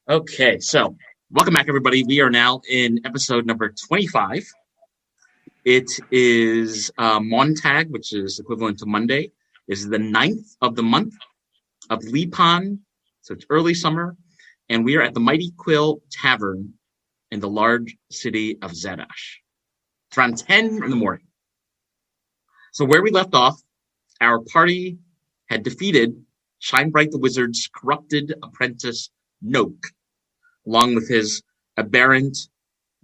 Okay, so welcome back, everybody. We are now in episode number 25. It is Montag, which is equivalent to Monday. This is the 9th of the month of Lipan, so it's early summer, and we are at the Mighty Quill Tavern in the large city of Zadash. It's around 10 in the morning. So where we left off, our party had defeated Shinebright the Wizard's corrupted apprentice, Noke, along with his aberrant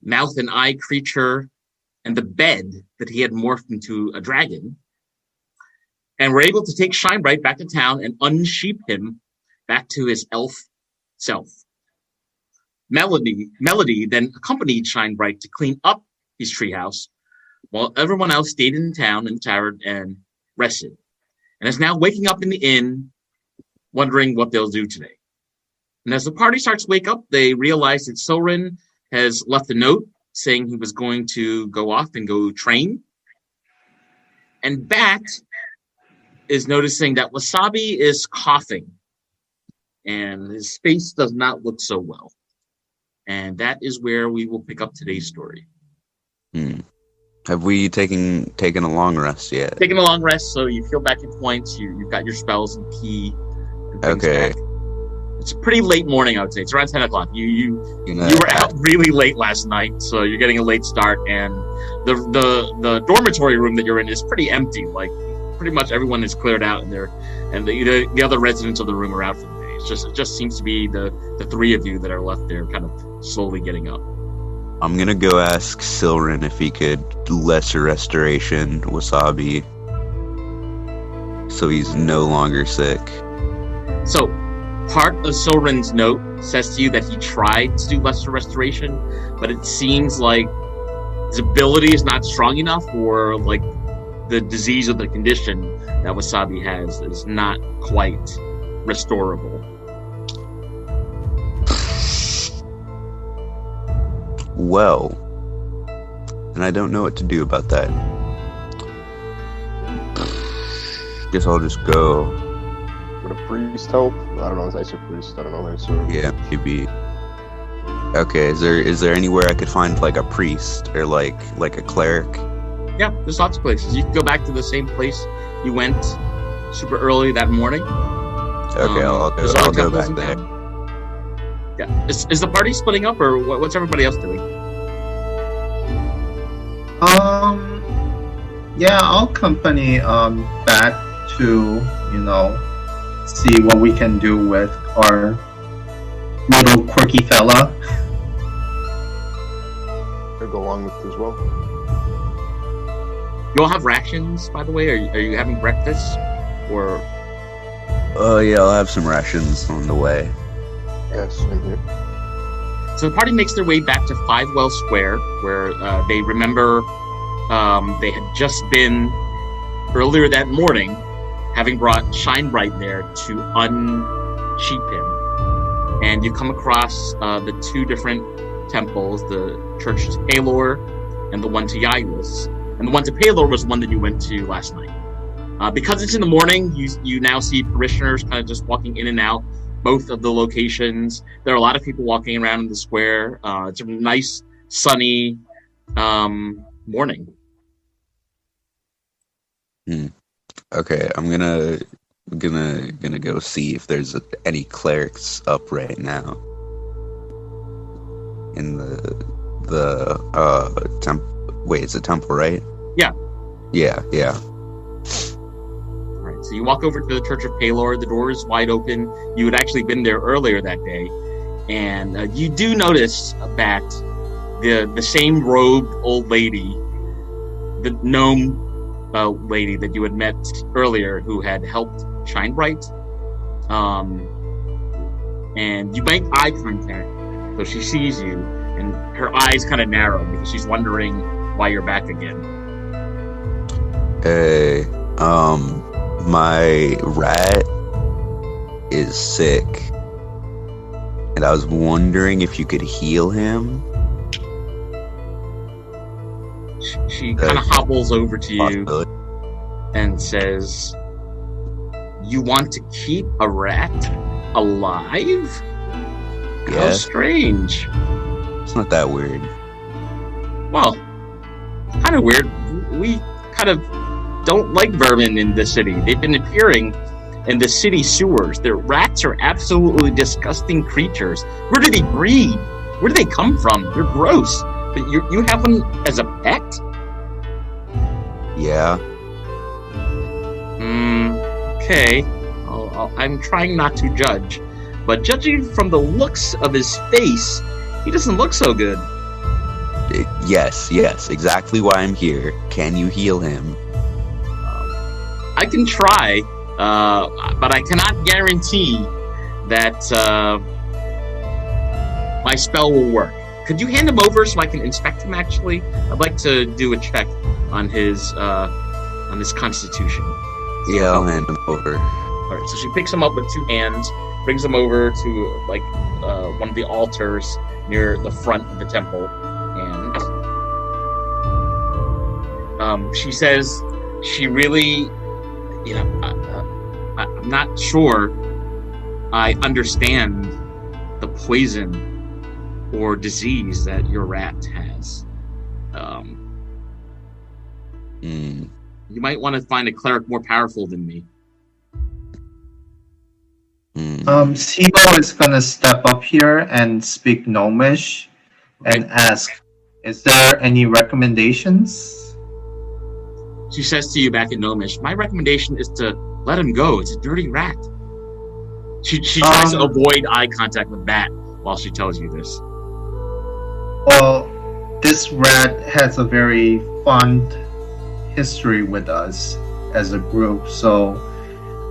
mouth and eye creature and the bed that he had morphed into a dragon, and were able to take Shinebright back to town and unsheep him back to his elf self. Melody then accompanied Shinebright to clean up his treehouse, while everyone else stayed in town and towered and rested, and is now waking up in the inn, wondering what they'll do today. And as the party starts to wake up, they realize that Silrin has left a note saying he was going to go off and go train. And Bat is noticing that Wasabi is coughing, and his face does not look so well. And that is where we will pick up today's story. Have we taken a long rest yet? Taking a long rest, so you feel back your points, you've got your spells and key. And Okay. back. It's a pretty late morning, I would say. It's around 10 o'clock. You were out really late last night, so you're getting a late start, and the dormitory room that you're in is pretty empty. Like, pretty much everyone is cleared out in there, and the other residents of the room are out for the day. It just seems to be the three of you that are left there kind of slowly getting up. I'm gonna go ask Silrin if he could lesser restoration Wasabi so he's no longer sick. So, part of Silrin's note says to you that he tried to do lesser restoration, but it seems like his ability is not strong enough, or like the disease or the condition that Wasabi has is not quite restorable. Well, and I don't know what to do about that. Guess I'll just go. Would a priest help? I don't know. I said priest. I don't know. Yeah, maybe. Okay, is there anywhere I could find like a priest or like a cleric? Yeah, there's lots of places. You can go back to the same place you went super early that morning. Okay, I'll go back there. Yeah. Is the party splitting up, or what's everybody else doing? Yeah, I'll accompany back to, see what we can do with our little quirky fella. I'll go along with it as well. You all have rations, by the way? Are you having breakfast? Or Yeah, I'll have some rations on the way. Yes, same here. So the party makes their way back to Fivewell Square, where they remember they had just been earlier that morning, having brought Shinebright there to unsheep him. And you come across the two different temples, the church to Palor and the one to Yailus. And the one to Palor was the one that you went to last night. Because it's in the morning, you now see parishioners kind of just walking in and out both of the locations. There are a lot of people walking around in the square. It's a nice, sunny morning. Okay, I'm gonna go see if there's any clerics up right now in the temple. Wait, it's a temple, right? Yeah. Yeah. All right, so you walk over to the Church of Palor. The door is wide open. You had actually been there earlier that day, and you do notice that the same robed old lady, the gnome lady that you had met earlier, who had helped Shinebright, and you make eye contact, so she sees you, and her eyes kind of narrow because she's wondering why you're back again. Hey, my rat is sick, and I was wondering if you could heal him. She kind of hobbles over to you and says, "You want to keep a rat alive?" How Yeah, strange. it's not that weird. Well, kind of weird. We kind of don't like vermin in the city. They've been appearing in the city sewers. Their rats are absolutely disgusting creatures. Where do they breed? Where do they come from? They're gross. But you have one as a pet? Yeah. Okay. I'm trying not to judge, but judging from the looks of his face, he doesn't look so good. Yes, exactly why I'm here. Can you heal him? I can try, but I cannot guarantee that my spell will work. Could you hand him over so I can inspect him, actually? I'd like to do a check on his constitution. Yeah, I'll hand him over. All right, so she picks him up with two hands, brings him over to one of the altars near the front of the temple, and she says she really, I'm not sure I understand the poison or disease that your rat has. You might want to find a cleric more powerful than me. Sibo is gonna step up here and speak Gnomish and ask, is there any recommendations? She says to you back in Gnomish, my recommendation is to let him go. It's a dirty rat. She tries to avoid eye contact with Bat while she tells you this. Well, this rat has a very fond history with us as a group, so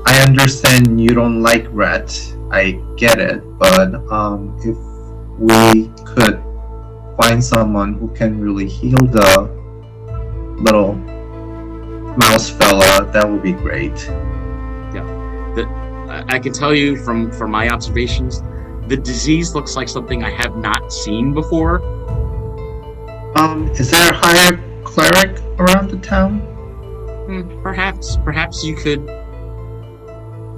I understand you don't like rats. I get it, but if we could find someone who can really heal the little mouse fella, that would be great. Yeah, I can tell you from my observations, the disease looks like something I have not seen before. Is there a higher cleric around the town? Perhaps you could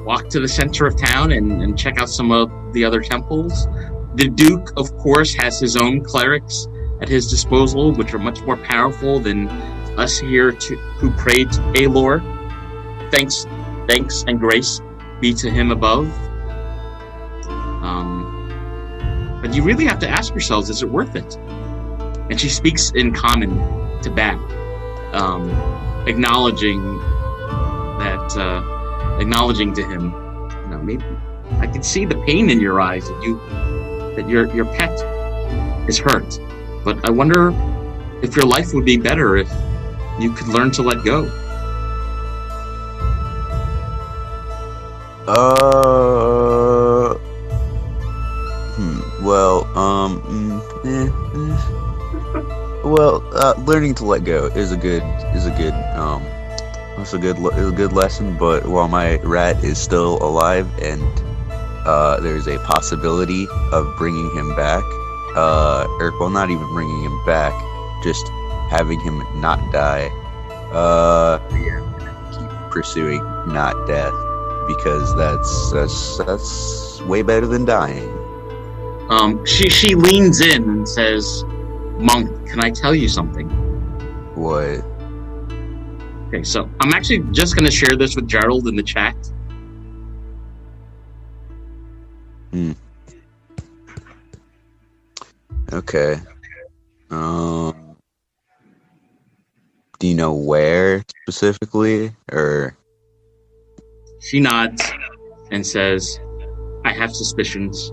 walk to the center of town and check out some of the other temples. The Duke, of course, has his own clerics at his disposal, which are much more powerful than us here who pray to Ailor. Thanks and grace be to him above. But you really have to ask yourselves, is it worth it? And she speaks in common to Bat, acknowledging to him, maybe I can see the pain in your eyes that your pet is hurt. But I wonder if your life would be better if you could learn to let go. Learning to let go is a good lesson. But while my rat is still alive and there's a possibility of bringing him back, not even bringing him back, just having him not die. Keep pursuing not death, because that's way better than dying. She leans in and says, "Monk, can I tell you something?" What? Okay, so I'm actually just going to share this with Gerald in the chat. Okay. Do you know where specifically, or? She nods and says, "I have suspicions."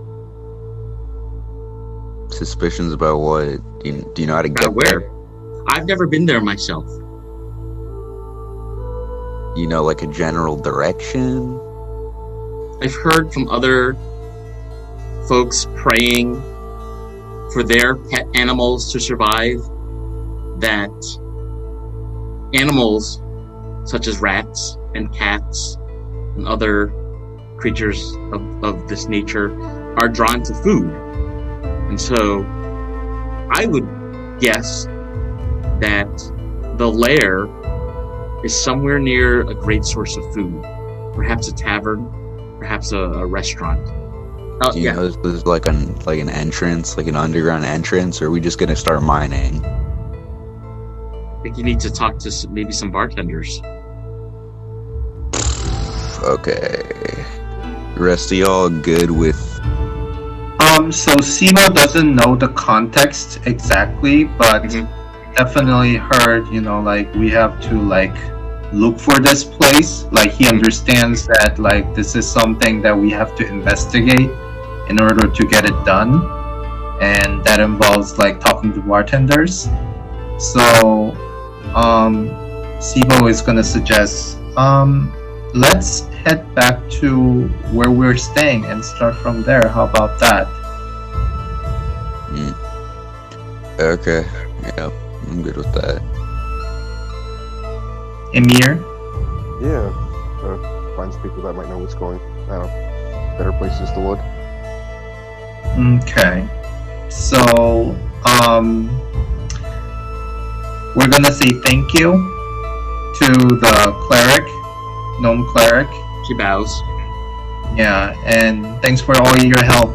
Suspicions about what? Do you know how to get where? there? I've never been there myself. You know, like a general direction? I've heard from other folks praying for their pet animals to survive that animals such as rats and cats and other creatures of this nature are drawn to food. And so I would guess that the lair is somewhere near a great source of food. Perhaps a tavern, perhaps a restaurant. Oh, Do you yeah. know this is like an entrance, like an underground entrance, or are we just gonna start mining? I think you need to talk to maybe some bartenders. Okay. The rest of y'all good with? So Simo doesn't know the context exactly, but definitely heard, like we have to like look for this place. Like he understands that like this is something that we have to investigate in order to get it done, and that involves like talking to bartenders. So Sibo is gonna suggest let's head back to where we're staying and start from there. How about that? Okay. Yeah, I'm good with that. Emir? Yeah. Find some people that might know what's going. Better places to look. Okay. So, we're gonna say thank you to the cleric, gnome cleric. She bows. Yeah, and thanks for all your help.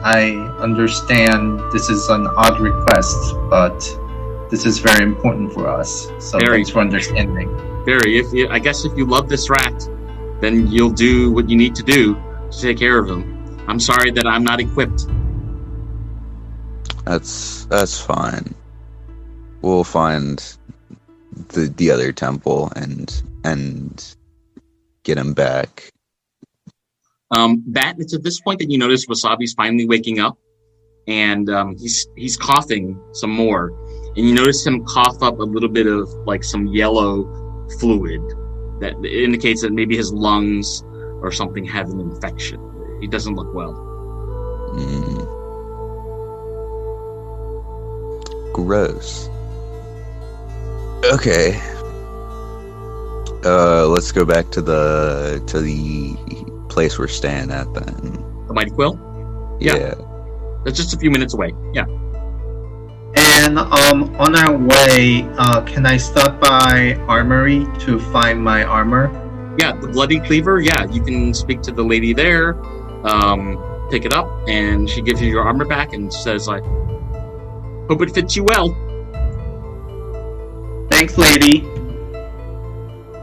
I understand this is an odd request, but this is very important for us. So thanks for understanding. Very. I guess if you love this rat, then you'll do what you need to do to take care of him. I'm sorry that I'm not equipped. That's fine. We'll find the other temple and get him back. It's at this point that you notice Wasabi's finally waking up, and he's coughing some more, and you notice him cough up a little bit of like some yellow fluid that indicates that maybe his lungs or something have an infection. He doesn't look well. Gross. Okay. Let's go back to the place we're staying at then. The Mighty Quill? Yeah. That's just a few minutes away. Yeah. And on our way, can I stop by Armory to find my armor? Yeah, the Bloody Cleaver. Yeah, you can speak to the lady there, pick it up, and she gives you your armor back and says, like, hope it fits you well. Thanks, lady.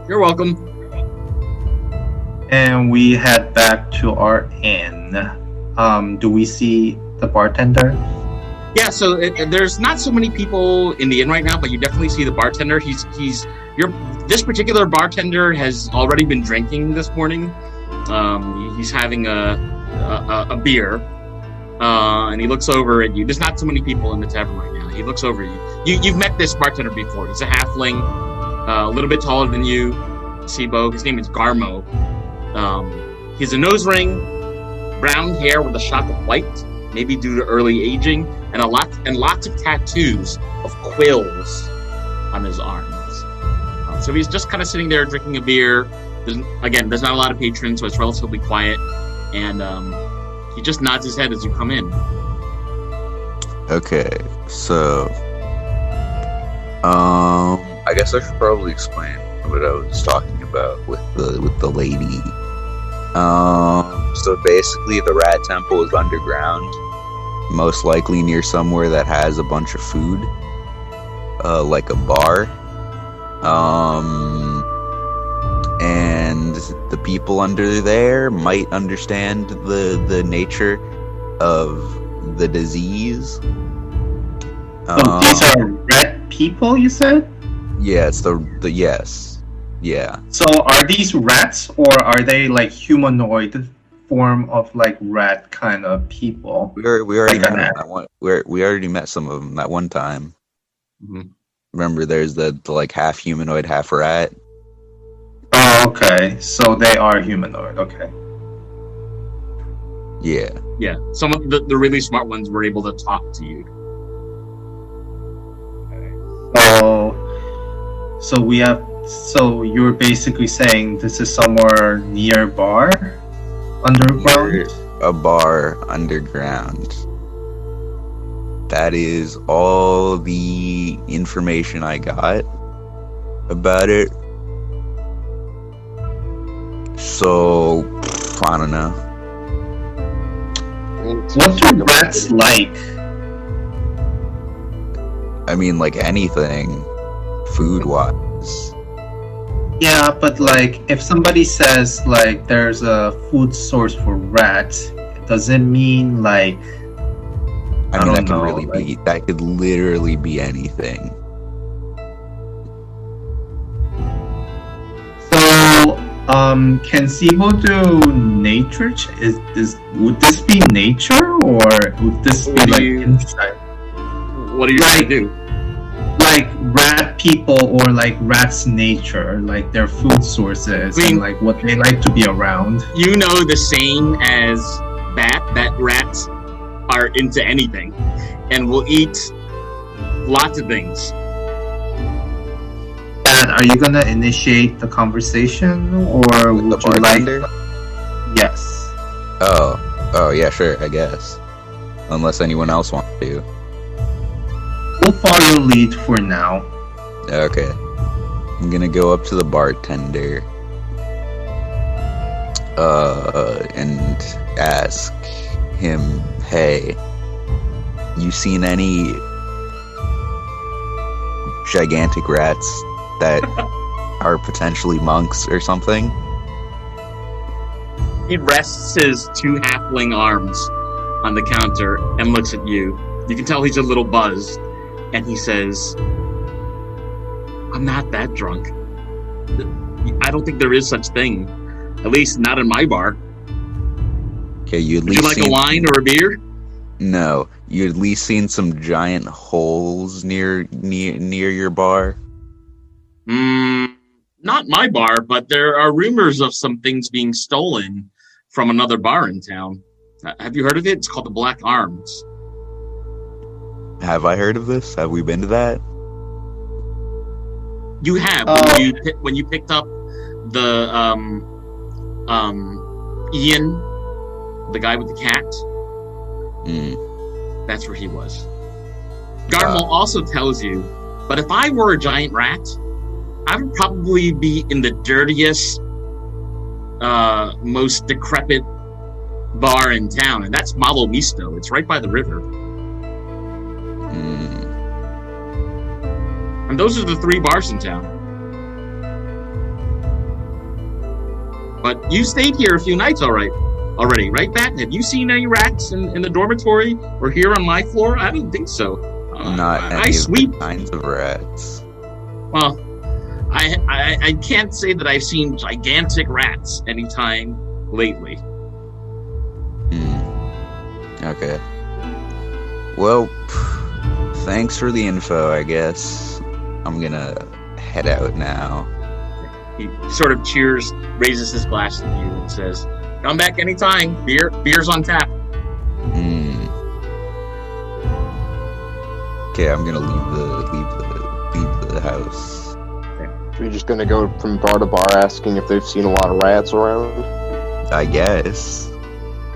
You're welcome. And we head back to our inn. Do we see the bartender? Yeah, so there's not so many people in the inn right now, but you definitely see the bartender. This particular bartender has already been drinking this morning. He's having a beer, and he looks over at you. There's not so many people in the tavern right now. He looks over at you. You've met this bartender before. He's a halfling, a little bit taller than you, Sibo. His name is Garmo. He's a nose ring, brown hair with a shock of white, maybe due to early aging, and lots of tattoos of quills on his arms. So he's just kind of sitting there drinking a beer. There's not a lot of patrons, so it's relatively quiet, and he just nods his head as you come in. Okay, so I guess I should probably explain what I was talking about with the lady. So basically the rat temple is underground, most likely near somewhere that has a bunch of food, like a bar. And the people under there might understand the nature of the disease. So these are rat people, you said? Yeah, it's the yes. Yeah. So are these rats, or are they like humanoid form of like rat kind of people? We already Like met that one. We already met some of them that one time. Mm-hmm. Remember, there's the like half humanoid, half rat. Oh, okay. So they are humanoid. Okay. Yeah. Yeah, some of the really smart ones were able to talk to you. So you're basically saying this is somewhere near bar, underground? A bar underground. That is all the information I got about it. So, I don't know. What do rats like? I mean, like anything, food-wise. Yeah, but like, if somebody says like there's a food source for rats, does it mean like? I mean, that don't could know, really like- be. That could literally be anything. So, can Sibo do nature? Would this be nature or would this be What do like you- insight? What are you going to do? Like rat people or like rats' nature, like their food sources I mean- and like what they like to be around. You know the same as that rats are into anything and will eat lots of things. Dad, are you gonna initiate the conversation or With the would you like? bartender? Yes. Oh, yeah, sure, I guess. Unless anyone else wants to. We'll follow your lead for now. Okay. I'm gonna go up to the bartender. And ask him, hey, you seen any gigantic rats that are potentially monks or something? He rests his two halfling arms on the counter and looks at you. You can tell he's a little buzzed. And he says, I'm not that drunk. I don't think there is such thing. At least not in my bar. Okay, you at Would you least like a wine or a beer? No, you at least seen some giant holes near your bar. Not my bar, but there are rumors of some things being stolen from another bar in town. Have you heard of it? It's called the Black Arms. Have I heard of this? Have we been to that? You have when you picked up the Ian, the guy with the cat. That's where he was. Garmal also tells you, but if I were a giant rat, I would probably be in the dirtiest, most decrepit bar in town, and that's Malo Misto. It's right by the river. And those are the 3 bars in town. But you stayed here a few nights already, right, Bat? Have you seen any rats in the dormitory or here on my floor? I don't think so. Not I any sweep. of the kinds of rats. Well, I can't say that I've seen gigantic rats anytime lately. Okay. Well, thanks for the info, I guess. I'm gonna head out now. He sort of raises his glass to you and says, "Come back anytime. Beer's on tap." Okay, I'm gonna leave the house. Are you just gonna go from bar to bar asking if they've seen a lot of rats around? I guess.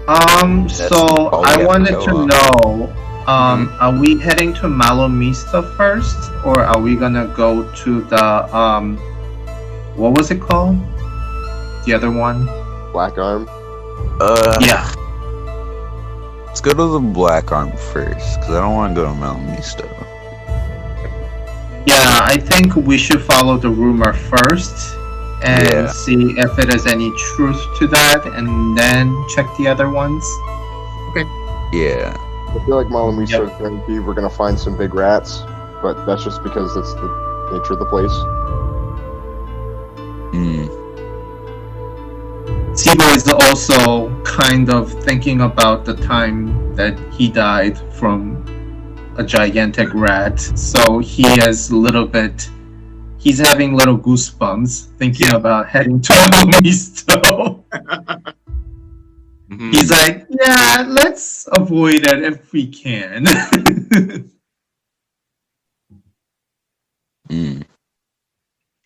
So all we have I to wanted go to on. know, are we heading to Malo Misto first, or are we gonna go to the, what was it called? The other one? Black Arm? Yeah. Let's go to the Black Arm first, because I don't want to go to Malo Misto. Yeah, I think we should follow the rumor first and Yeah. see if it is any truth to that, and then check the other ones. Yeah. I feel like Malo Misto is going to be, we're going to find some big rats, but that's just because it's the nature of the place. Sibo is also kind of thinking about the time that he died from a gigantic rat, so he is he's having little goosebumps thinking about heading to Malo Misto. He's like, yeah, let's avoid it if we can.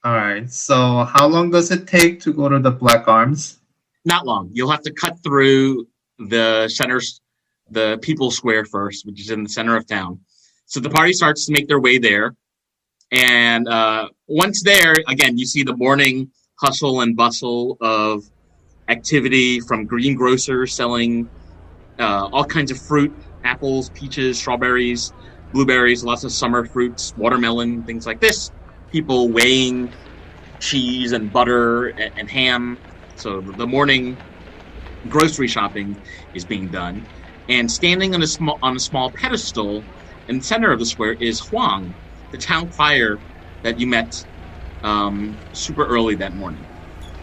Alright, so how long does it take to go to the Black Arms? Not long. You'll have to cut through the People Square first, which is in the center of town. So the party starts to make their way there. And once there, again, you see the morning hustle and bustle of activity from greengrocers selling all kinds of fruit, apples, peaches, strawberries, blueberries, lots of summer fruits, watermelon, things like this. People weighing cheese and butter and ham. So the morning grocery shopping is being done. And standing on a small pedestal in the center of the square is Huang, the town crier that you met super early that morning.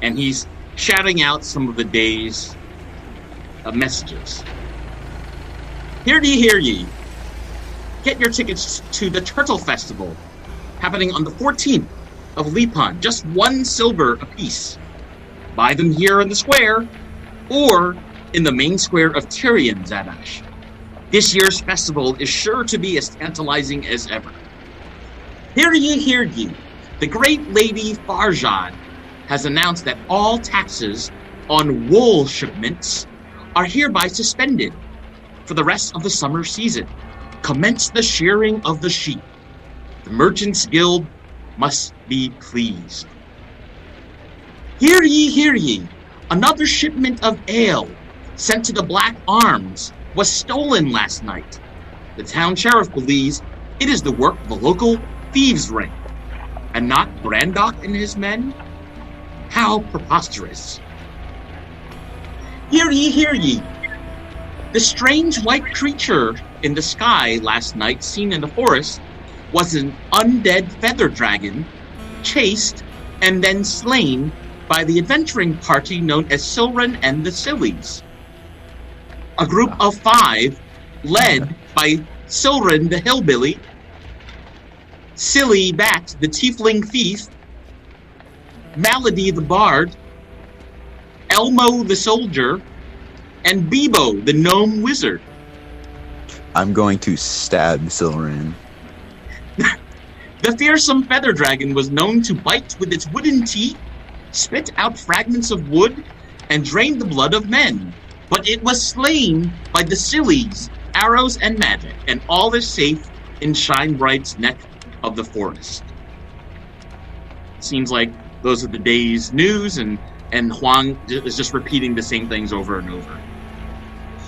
And he's shouting out some of the day's messages. Hear ye, hear ye. Get your tickets to the Turtle Festival, happening on the 14th of Lipan, just 1 silver apiece. Buy them here in the square, or in the main square of Tyrion, Zadash. This year's festival is sure to be as tantalizing as ever. Hear ye, hear ye. The great lady Farjad has announced that all taxes on wool shipments are hereby suspended for the rest of the summer season. Commence the shearing of the sheep. The Merchants Guild must be pleased. Hear ye, hear ye. Another shipment of ale sent to the Black Arms was stolen last night. The town sheriff believes it is the work of a local thieves' ring, and not Brandock and his men. How preposterous. Hear ye, hear ye. The strange white creature in the sky last night seen in the forest was an undead feather dragon, chased and then slain by the adventuring party known as Silren and the Sillies. A group of 5, led by Silren the Hillbilly, Silly Bat the Tiefling Thief, Malady the Bard, Elmo the Soldier, and Bebo the Gnome Wizard. I'm going to stab Silren. The fearsome feather dragon was known to bite with its wooden teeth, spit out fragments of wood, and drain the blood of men. But it was slain by the Sillies, arrows, and magic, and all is safe in Shinebright's neck of the forest. Seems like those are the day's news, and Huang is just repeating the same things over and over.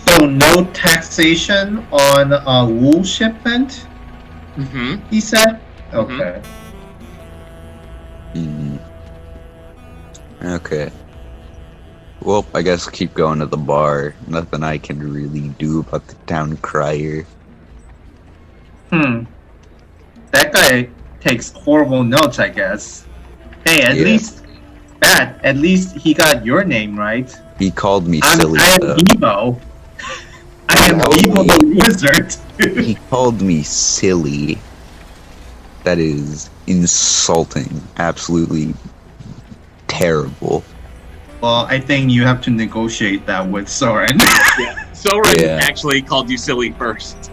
So no taxation on a wool shipment? Mm-hmm. He said? Okay. Okay. Well, I guess keep going to the bar. Nothing I can really do about the town crier. That guy takes horrible notes, I guess. Hey, at least he got your name right. He called me I silly. am Bebo. I am Bebo the Wizard. He called me silly. That is insulting. Absolutely terrible. Well, I think you have to negotiate that with Soren. Yeah. Soren actually called you silly first.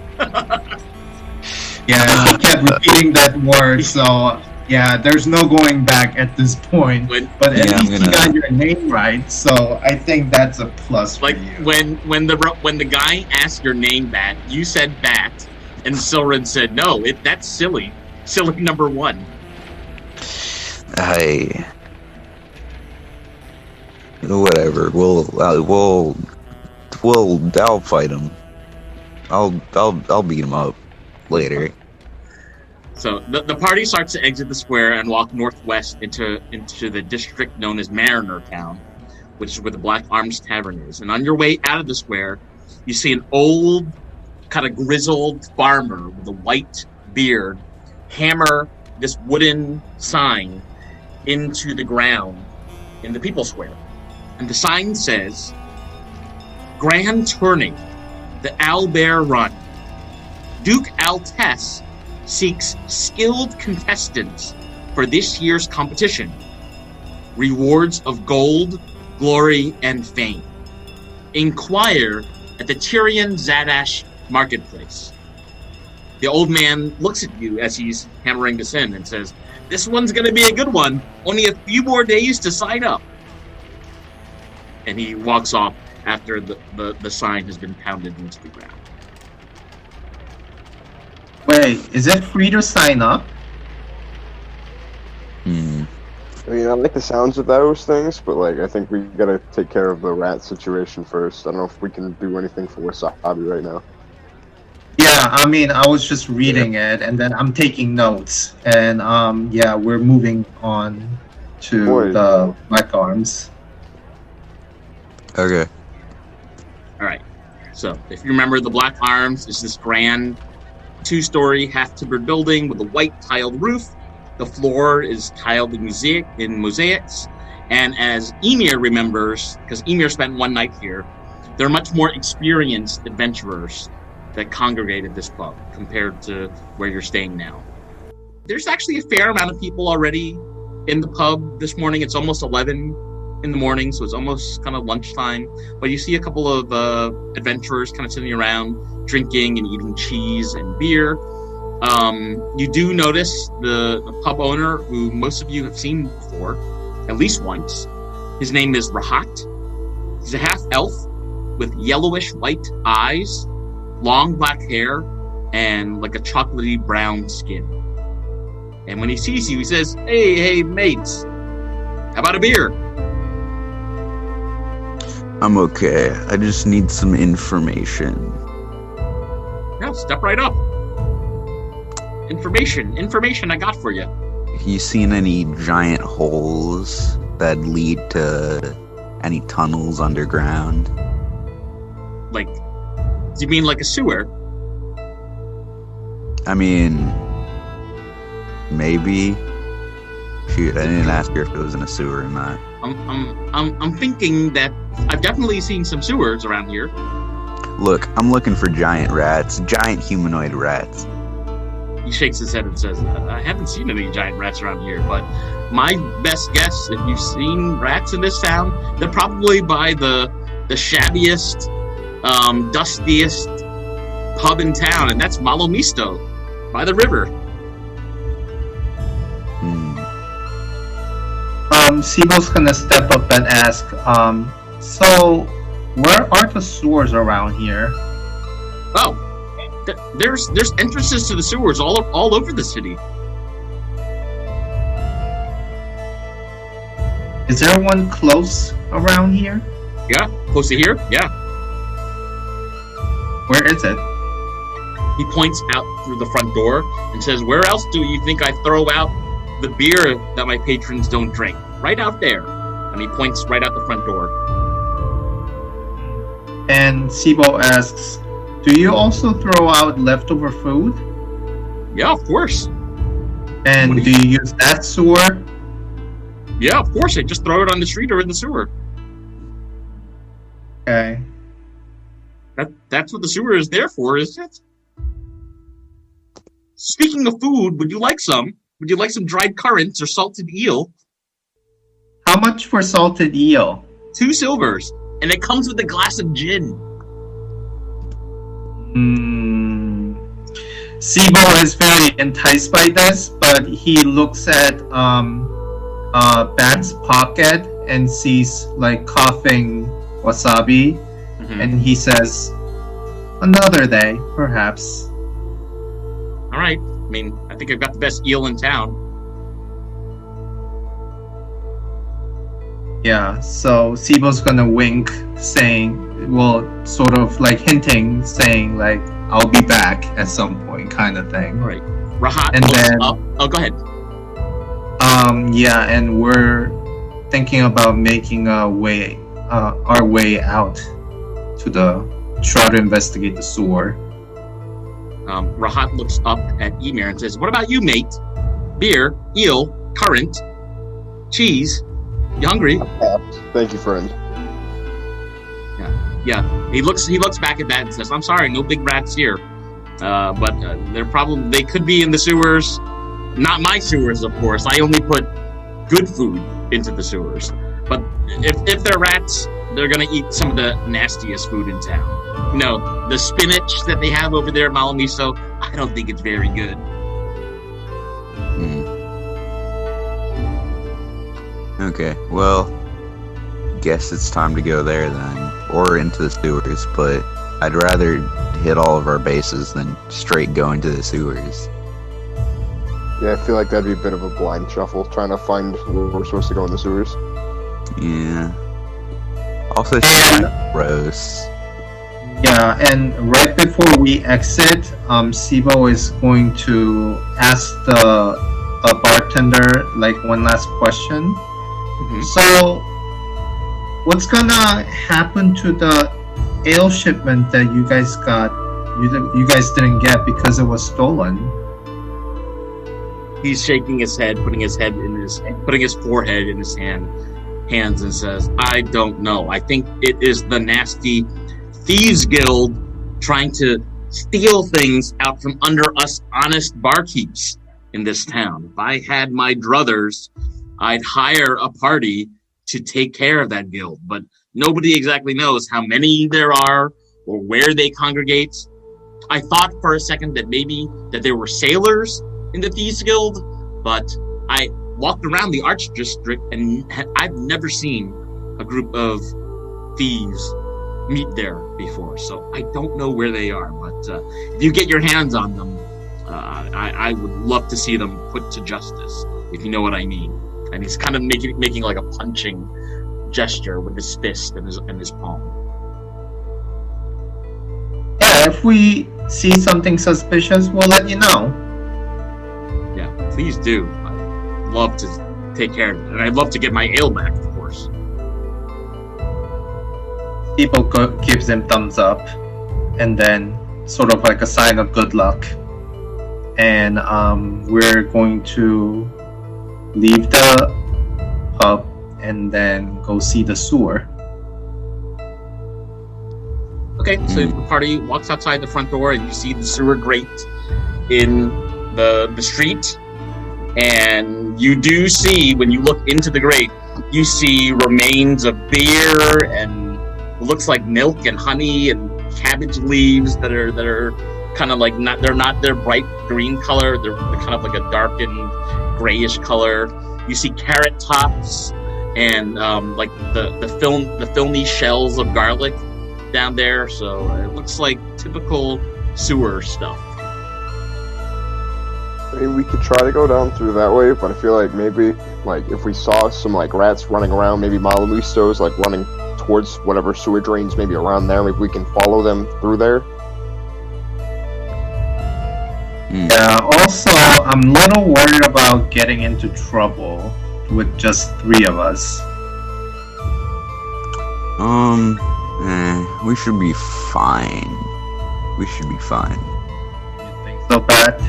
Yeah, he kept repeating that word, so yeah, there's no going back at this point. But at least you got your name right, so I think that's a plus for you. when the guy asked your name back, you said Bat, and Soren said no, that's silly. Silly number 1. Whatever. I'll fight him. I'll beat him up later. So the party starts to exit the square and walk northwest into the district known as Mariner Town, which is where the Black Arms Tavern is. And on your way out of the square, you see an old, kind of grizzled farmer with a white beard hammer this wooden sign into the ground in the People Square. And the sign says, Grand Tourney, the Owlbear Run. Duke Altess seeks skilled contestants for this year's competition. Rewards of gold, glory, and fame. Inquire at the Tyrion Zadash Marketplace. The old man looks at you as he's hammering this in and says, this one's going to be a good one. Only a few more days to sign up. And he walks off after the sign has been pounded into the ground. Wait, is it free to sign up? You know, like the sounds of those things, but like I think we gotta take care of the rat situation first. I don't know if we can do anything for Wasabi right now. Yeah, I mean, I was just reading it, and then I'm taking notes, and yeah, we're moving on to Boy. the Black Arms. Okay. All right. So, if you remember, the Black Arms is this grand 2-story, half-timbered building with a white tiled roof. The floor is tiled in mosaics. And as Emir remembers, because Emir spent one night here, there are much more experienced adventurers that congregate at this pub compared to where you're staying now. There's actually a fair amount of people already in the pub this morning. It's almost 11 in the morning, so it's almost kind of lunchtime. But you see a couple of adventurers kind of sitting around, drinking and eating cheese and beer. You do notice the pub owner, who most of you have seen before, at least once. His name is Rahat. He's a half-elf with yellowish white eyes, long black hair, and like a chocolatey brown skin. And when he sees you, he says, hey, mates, how about a beer? I'm okay. I just need some information. Yeah, step right up. Information I got for you. You seen any giant holes that lead to any tunnels underground? Like, do you mean like a sewer? I mean, maybe. Shoot, I didn't ask her if it was in a sewer or not. I'm thinking that I've definitely seen some sewers around here. Look, I'm looking for giant rats, giant humanoid rats. He shakes his head and says, I haven't seen any giant rats around here, but my best guess, if you've seen rats in this town, they're probably by the shabbiest, dustiest pub in town, and that's Malo Misto, by the river. Sibo's gonna step up and ask, so where are the sewers around here? Oh, there's entrances to the sewers all over the city. Is there one close around here? Yeah, close to here? Yeah. Where is it? He points out through the front door and says, where else do you think I throw out the beer that my patrons don't drink? Right out there. And he points right out the front door. And Sibo asks, do you also throw out leftover food? Yeah, of course. And do you use that sewer? Yeah, of course. I just throw it on the street or in the sewer. Okay. That's what the sewer is there for, isn't it? Speaking of food, would you like some? Would you like some dried currants or salted eel? How much for salted eel? 2 silvers. And it comes with a glass of gin. Sibo is very enticed by this, but he looks at Bat's pocket and sees like coughing Wasabi, and he says, another day, perhaps. All right. I mean, I think I've got the best eel in town. Yeah, so Sibo's gonna wink, saying, well, sort of like hinting, saying like, I'll be back at some point, kind of thing. All right. Rahat And looks then- up. Oh, go ahead. Yeah, and we're thinking about making our way out to try to investigate the sewer. Rahat looks up at Emir and says, what about you, mate? Beer, eel, currant, cheese. You hungry? Thank you, friend. Yeah. He looks back at that and says, I'm sorry, no big rats here. But they could be in the sewers. Not my sewers, of course. I only put good food into the sewers. But if they're rats, they're gonna eat some of the nastiest food in town. You know, the spinach that they have over there at Malo Misto, I don't think it's very good. Okay, well, guess it's time to go there then, or into the sewers, but I'd rather hit all of our bases than straight go into the sewers. Yeah, I feel like that'd be a bit of a blind shuffle, trying to find where we're supposed to go in the sewers. Yeah. Also, gross. Yeah, and right before we exit, Sibo is going to ask the bartender like one last question. Mhm. So, what's gonna happen to the ale shipment that you guys got? You guys didn't get because it was stolen. He's shaking his head, putting his forehead in his hands, and says, "I don't know. I think it is the nasty thieves guild trying to steal things out from under us honest barkeeps in this town. If I had my druthers, I'd hire a party to take care of that guild, but nobody exactly knows how many there are or where they congregate. I thought for a second that maybe that there were sailors in the Thieves Guild, but I walked around the Arch District and I've never seen a group of thieves meet there before, so I don't know where they are, but if you get your hands on them, I would love to see them put to justice, if you know what I mean." And he's kind of making like a punching gesture with his fist and his palm. Yeah, if we see something suspicious, we'll let you know. Yeah, please do. I'd love to take care of it, and I'd love to get my ale back, of course. People gives him thumbs up, and then sort of like a sign of good luck. And we're going to leave the pub and then go see the sewer. Okay, so the party walks outside the front door, and you see the sewer grate in the street. And you do see, when you look into the grate, you see remains of beer and it looks like milk and honey and cabbage leaves that are kind of like not their bright green color. They're kind of like a darkened grayish color. You see carrot tops and like the filmy shells of garlic down there. So it looks like typical sewer stuff. I mean, we could try to go down through that way, but I feel like maybe, like, if we saw some, like, rats running around, maybe Malo Mistos, like, running towards whatever sewer drains maybe around there, maybe we can follow them through there. Yeah, also, I'm a little worried about getting into trouble with just 3 of us. We should be fine. We should be fine. You think so, Pat?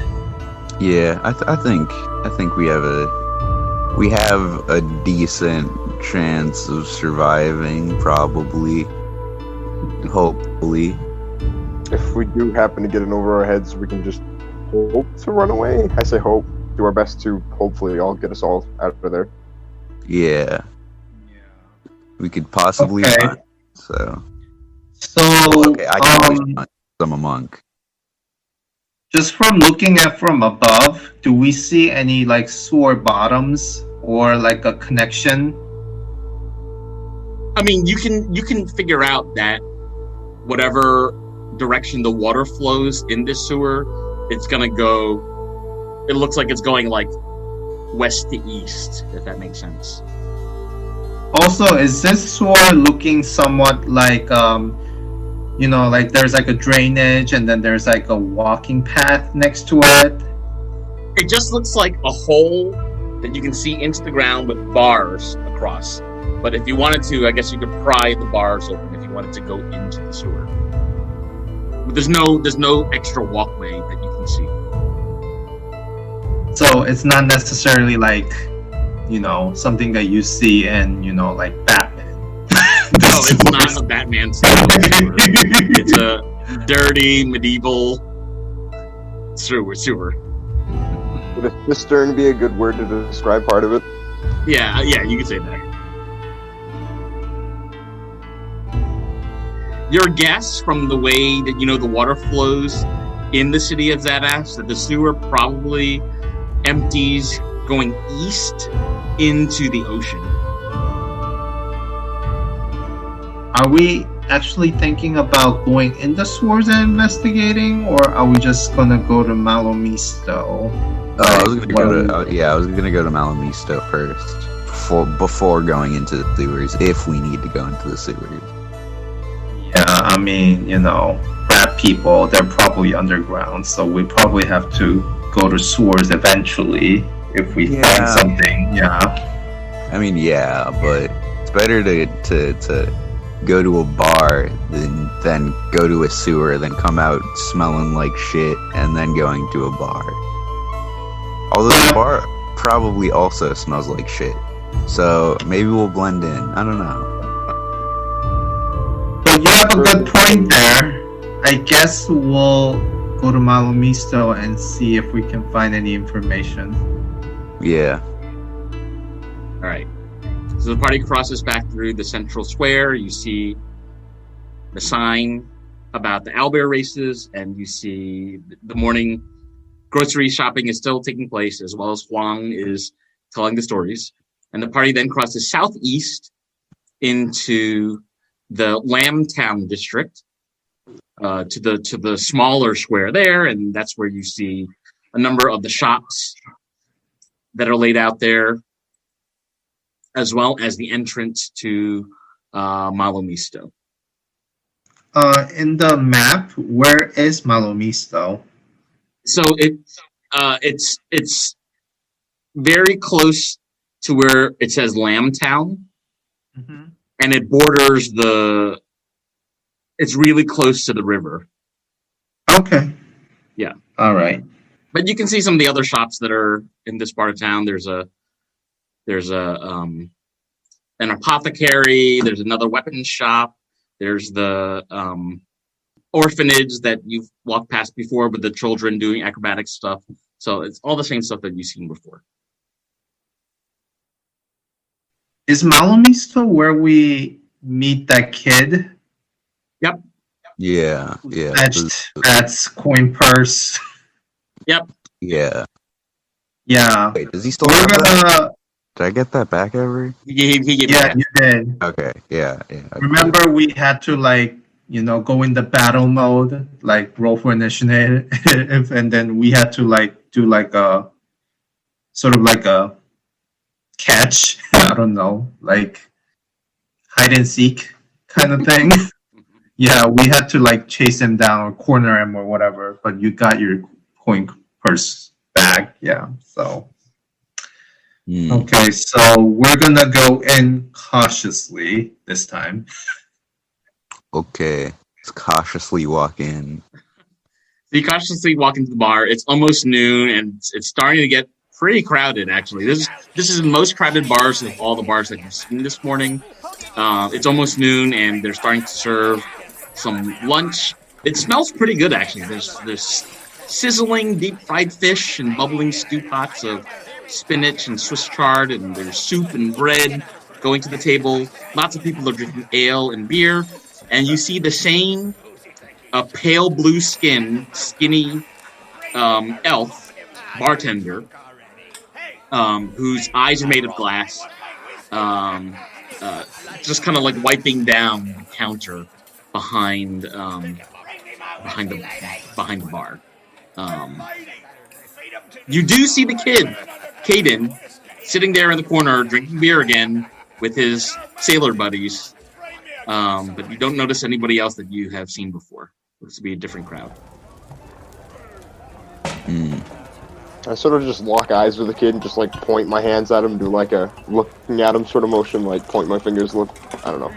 Yeah, I think we have a decent chance of surviving, probably. Hopefully. If we do happen to get it over our heads, we can just hope to run away. I say hope. Do our best to hopefully all get us all out of there. Yeah. We could possibly run, so okay, I can always run. I'm a monk. Just from looking at from above, do we see any like sewer bottoms or like a connection? I mean, you can figure out that whatever direction the water flows in this sewer, it's gonna go. It looks like it's going like west to east, if that makes sense. Also, is this sewer looking somewhat like like there's like a drainage and then there's like a walking path next to it? It just looks like a hole that you can see into the ground with bars across. But if you wanted to, I guess you could pry the bars open if you wanted to go into the sewer. But there's no extra walkway that you can see. So it's not necessarily like, something that you see in, like Batman. No, it's not a Batman style sewer. It's a dirty medieval sewer. Would a cistern be a good word to describe part of it? Yeah, you could say that. Your guess from the way that the water flows in the city of Zadash, that the sewer probably empties going east into the ocean. Are we actually thinking about going in the sewers and investigating, or are we just gonna go to Malo Misto? I was gonna go to I was gonna go to Malo Misto first before going into the sewers if we need to go into the sewers. Yeah, I mean, rat people, they're probably underground, so we probably have to go to sewers eventually if we find something. Yeah. I mean, yeah, but it's better to go to a bar than go to a sewer, then come out smelling like shit, and then going to a bar. Although the bar probably also smells like shit. So maybe we'll blend in. I don't know. But you have a good point there. I guess we'll go to Malo Misto and see if we can find any information. Yeah. All right. So the party crosses back through the central square. You see the sign about the owlbear races, and you see the morning grocery shopping is still taking place, as well as Huang is telling the stories. And the party then crosses southeast into the Lambtown district, to the smaller square there, and that's where you see a number of the shops that are laid out there, as well as the entrance to Malo Misto. In the map, where is Malo Misto? So it's very close to where it says Lambtown, and it borders it's really close to the river. Okay. Yeah. All right. But you can see some of the other shops that are in this part of town. There's an apothecary. There's another weapons shop. There's the orphanage that you've walked past before with the children doing acrobatic stuff. So it's all the same stuff that you've seen before. Is Malo Misto where we meet that kid? Yep. Yeah. That's coin purse. Yep. Yeah. Yeah. Wait, does he still have that? Did I get that back ever? He gave Yeah, you did. Okay. Yeah. Remember, we had to go in the battle mode, roll for initiative, and then we had to do a sort of a catch. I don't know, hide and seek kind of thing. Yeah, we had to chase him down or corner him or whatever. But you got your coin purse back. Yeah, so. Okay, so we're gonna go in cautiously this time. Okay, let's cautiously walk in. So you cautiously walk into the bar. It's almost noon, and it's starting to get pretty crowded. Actually, this is the most crowded bars of all the bars that you've seen this morning. It's almost noon, and they're starting to serve some lunch. It smells pretty good, actually. There's sizzling deep fried fish and bubbling stew pots of spinach and Swiss chard, and there's soup and bread going to the table. Lots of people are drinking ale and beer, and you see the same pale blue skinny elf bartender whose eyes are made of glass, just kind of wiping down the counter behind the bar. You do see the kid, Caden, sitting there in the corner drinking beer again with his sailor buddies, but you don't notice anybody else that you have seen before. Looks to be a different crowd. I sort of just lock eyes with the kid and just point my hands at him, do a looking at him sort of motion, point my fingers, look, I don't know,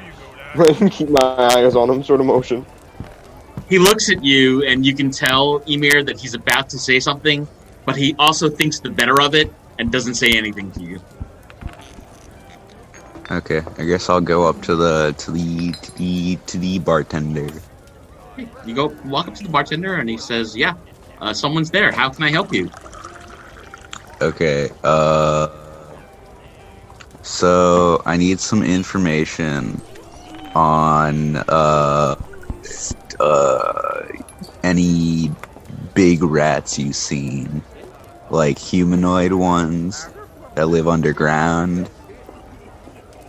keep my eyes on him sort of motion. He looks at you, and you can tell, Emir, that he's about to say something, but he also thinks the better of it and doesn't say anything to you. Okay, I guess I'll go up to the bartender. You walk up to the bartender, and he says, "Yeah, someone's there. How can I help you?" Okay, so I need some information on any big rats you've seen, humanoid ones that live underground,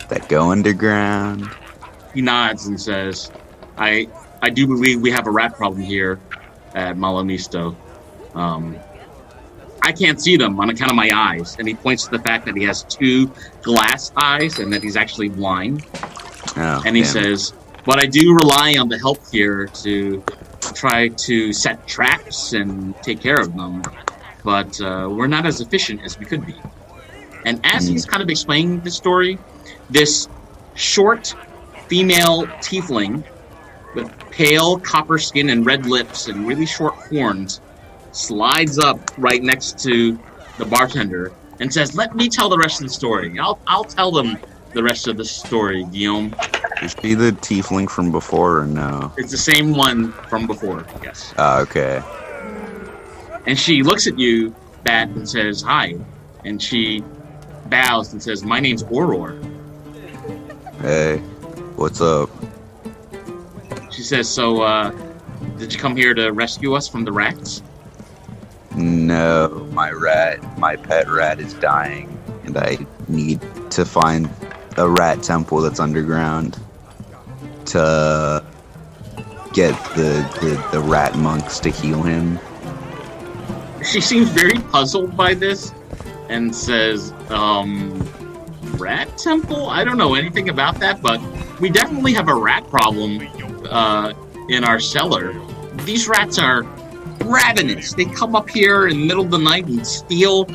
that go underground. He nods and says, I do believe we have a rat problem here at Malo Misto. I I can't see them on account of my eyes. And he points to the fact that he has 2 glass eyes and that he's actually blind. Oh, And he damn. says, but I do rely on the help here to try to set traps and take care of them. But we're not as efficient as we could be. And as he's kind of explaining the story, this short female tiefling with pale copper skin and red lips and really short horns slides up right next to the bartender and says, let me tell the rest of the story. I'll tell them the rest of the story, Guillaume. Is she the tiefling from before or no? It's the same one from before, yes. Okay. And she looks at you, Bat, and says, hi. And she bows and says, my name's Auror. Hey, what's up? She says, so, did you come here to rescue us from the rats? No, my pet rat is dying, and I need to find a rat temple that's underground to get the rat monks to heal him. She seems very puzzled by this and says, rat temple? I don't know anything about that, but we definitely have a rat problem in our cellar. These rats are ravenous. They come up here in the middle of the night and steal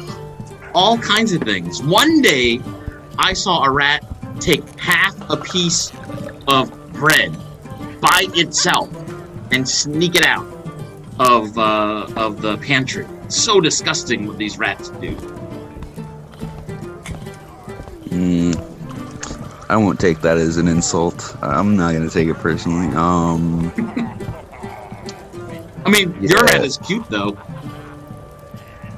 all kinds of things. One day, I saw a rat take half a piece of bread by itself and sneak it out of the pantry. It's so disgusting what these rats do. I won't take that as an insult. I'm not gonna take it personally. I mean, your rat is cute, though.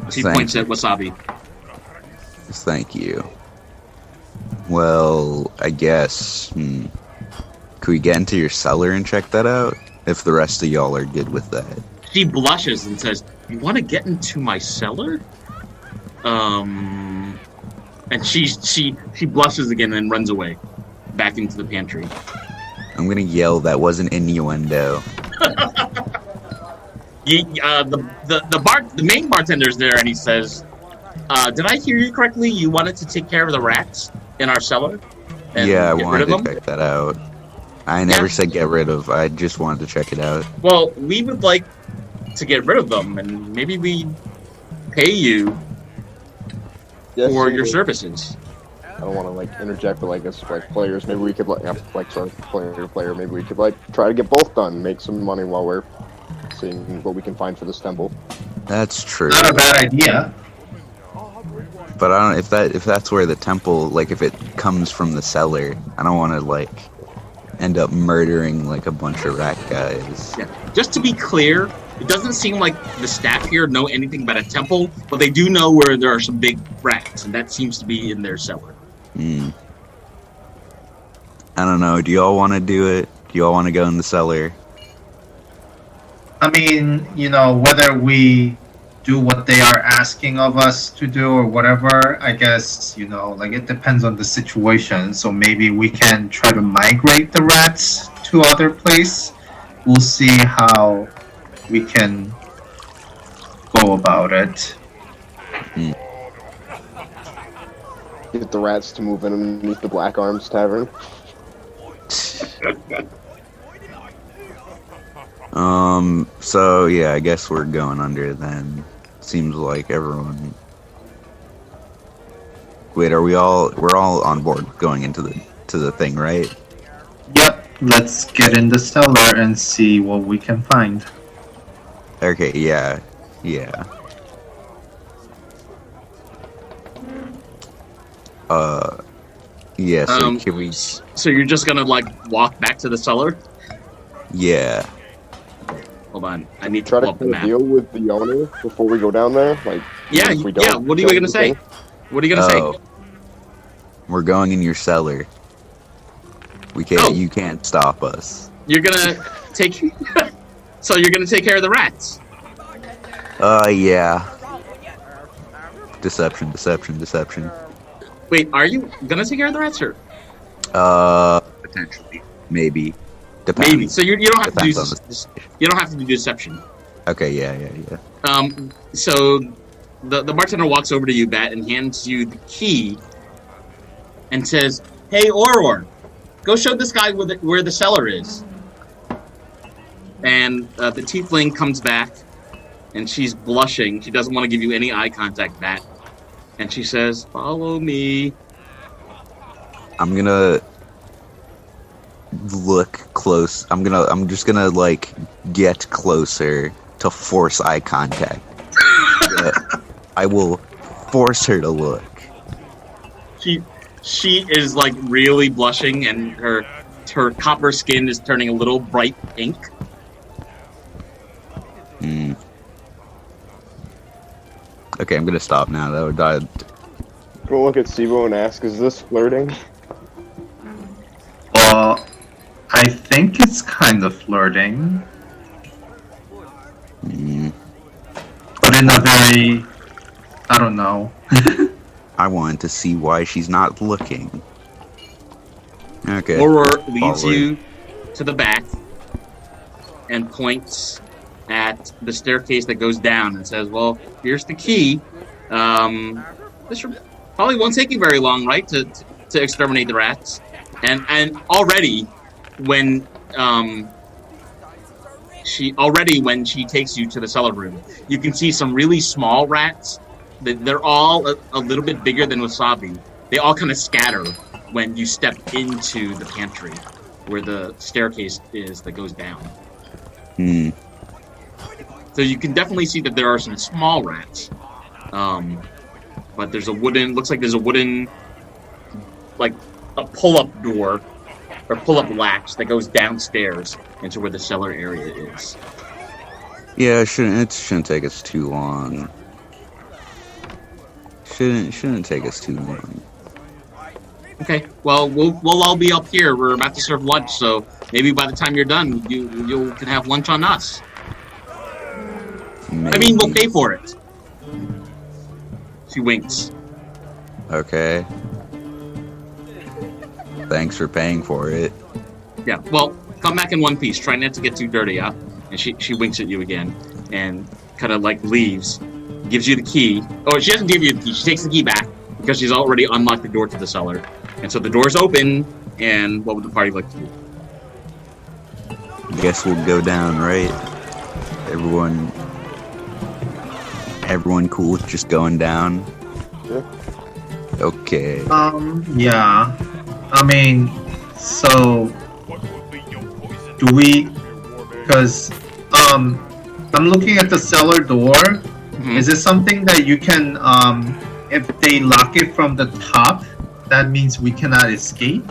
She points at Wasabi. Thank you. Well, I guess. Could we get into your cellar and check that out? If the rest of y'all are good with that. She blushes and says, you want to get into my cellar? And she blushes again and runs away. Back into the pantry. I'm gonna yell, that wasn't innuendo. The main bartender's there, and he says, "Did I hear you correctly? You wanted to take care of the rats in our cellar? And Yeah, I get wanted rid of to them? check that out. I never said get rid of. I just wanted to check it out. Well, we would like to get rid of them, and maybe we pay you for your services." I don't want to like interject, but like as like players, maybe we could like sorry, player to player, maybe we could like try to get both done, make some money while we're seeing what we can find for this temple. That's true. Not a bad idea. But I don't if that's where the temple, like if it comes from the cellar, I don't want to like end up murdering like a bunch of rat guys. Yeah. Just to be clear, it doesn't seem like the staff here know anything about a temple, but they do know where there are some big rats, and that seems to be in their cellar. I don't know. Do y'all want to do it? Do y'all want to go in the cellar? I mean, you know, whether we do what they are asking of us to do or whatever, I guess, you know, like it depends on the situation. So maybe we can try to migrate the rats to other place. We'll see how we can go about it. Get the rats to move in underneath the Black Arms Tavern. So yeah, I guess we're going under then. Seems like everyone. Wait, we're all on board going into the thing, right? Yep, let's get in the cellar and see what we can find. Okay, yeah. Yeah, so can we... So you're just gonna like walk back to the cellar? Yeah. Hold on, I need to Try pull to up the get a map. deal with the owner before we go down there. Like, Yeah, if we don't yeah. What are you do gonna say? anything. What are you gonna say? We're going in your cellar. We can't. Oh. You can't stop us. You're gonna take. So you're gonna take care of the rats? Yeah. Deception. Wait, are you gonna take care of the rats, or Potentially, maybe. Depends. maybe? So you don't have to do Depends on the you don't have to do deception. Okay. Yeah. So the bartender walks over to you, Bat, and hands you the key and says, "Hey, Auror, go show this guy where the cellar is." And the tiefling comes back, and she's blushing. She doesn't want to give you any eye contact, Bat. And she says, "Follow me." I'm gonna look close. I'm just gonna like get closer to force eye contact. I will force her to look. She is like really blushing, and her copper skin is turning a little bright pink. Okay, I'm gonna stop now. That would die. Go look at Sibo and ask, "Is this flirting?" I think it's kind of flirting. But in a very... I don't know. I wanted to see why she's not looking. Okay. Auror leads you to the back and points at the staircase that goes down and says, "Well, here's the key. This probably won't take you very long, right, to exterminate the rats." And already, when she takes you to the cellar room, you can see some really small rats. They're all a little bit bigger than Wasabi. They all kind of scatter when you step into the pantry, where the staircase is that goes down. So you can definitely see that there are some small rats. But there's looks like there's a wooden, like a pull-up door, or pull-up latch that goes downstairs into where the cellar area is. Yeah, it shouldn't take us too long. Shouldn't take us too long. Okay, well, we'll all be up here. We're about to serve lunch, so maybe by the time you're done, you can have lunch on us. Maybe. I mean, we'll pay for it. She winks. Okay. Thanks for paying for it. Yeah, well, come back in one piece. Try not to get too dirty, huh? And she winks at you again and kind of like leaves. Gives you the key. Oh, she doesn't give you the key. She takes the key back because she's already unlocked the door to the cellar. And so the door's open, and what would the party like to do? Guess we'll go down, right? Everyone cool with just going down? Yeah. Okay. Yeah. I mean, so do we? Because I'm looking at the cellar door. Mm-hmm. Is it something that you can if they lock it from the top, that means we cannot escape?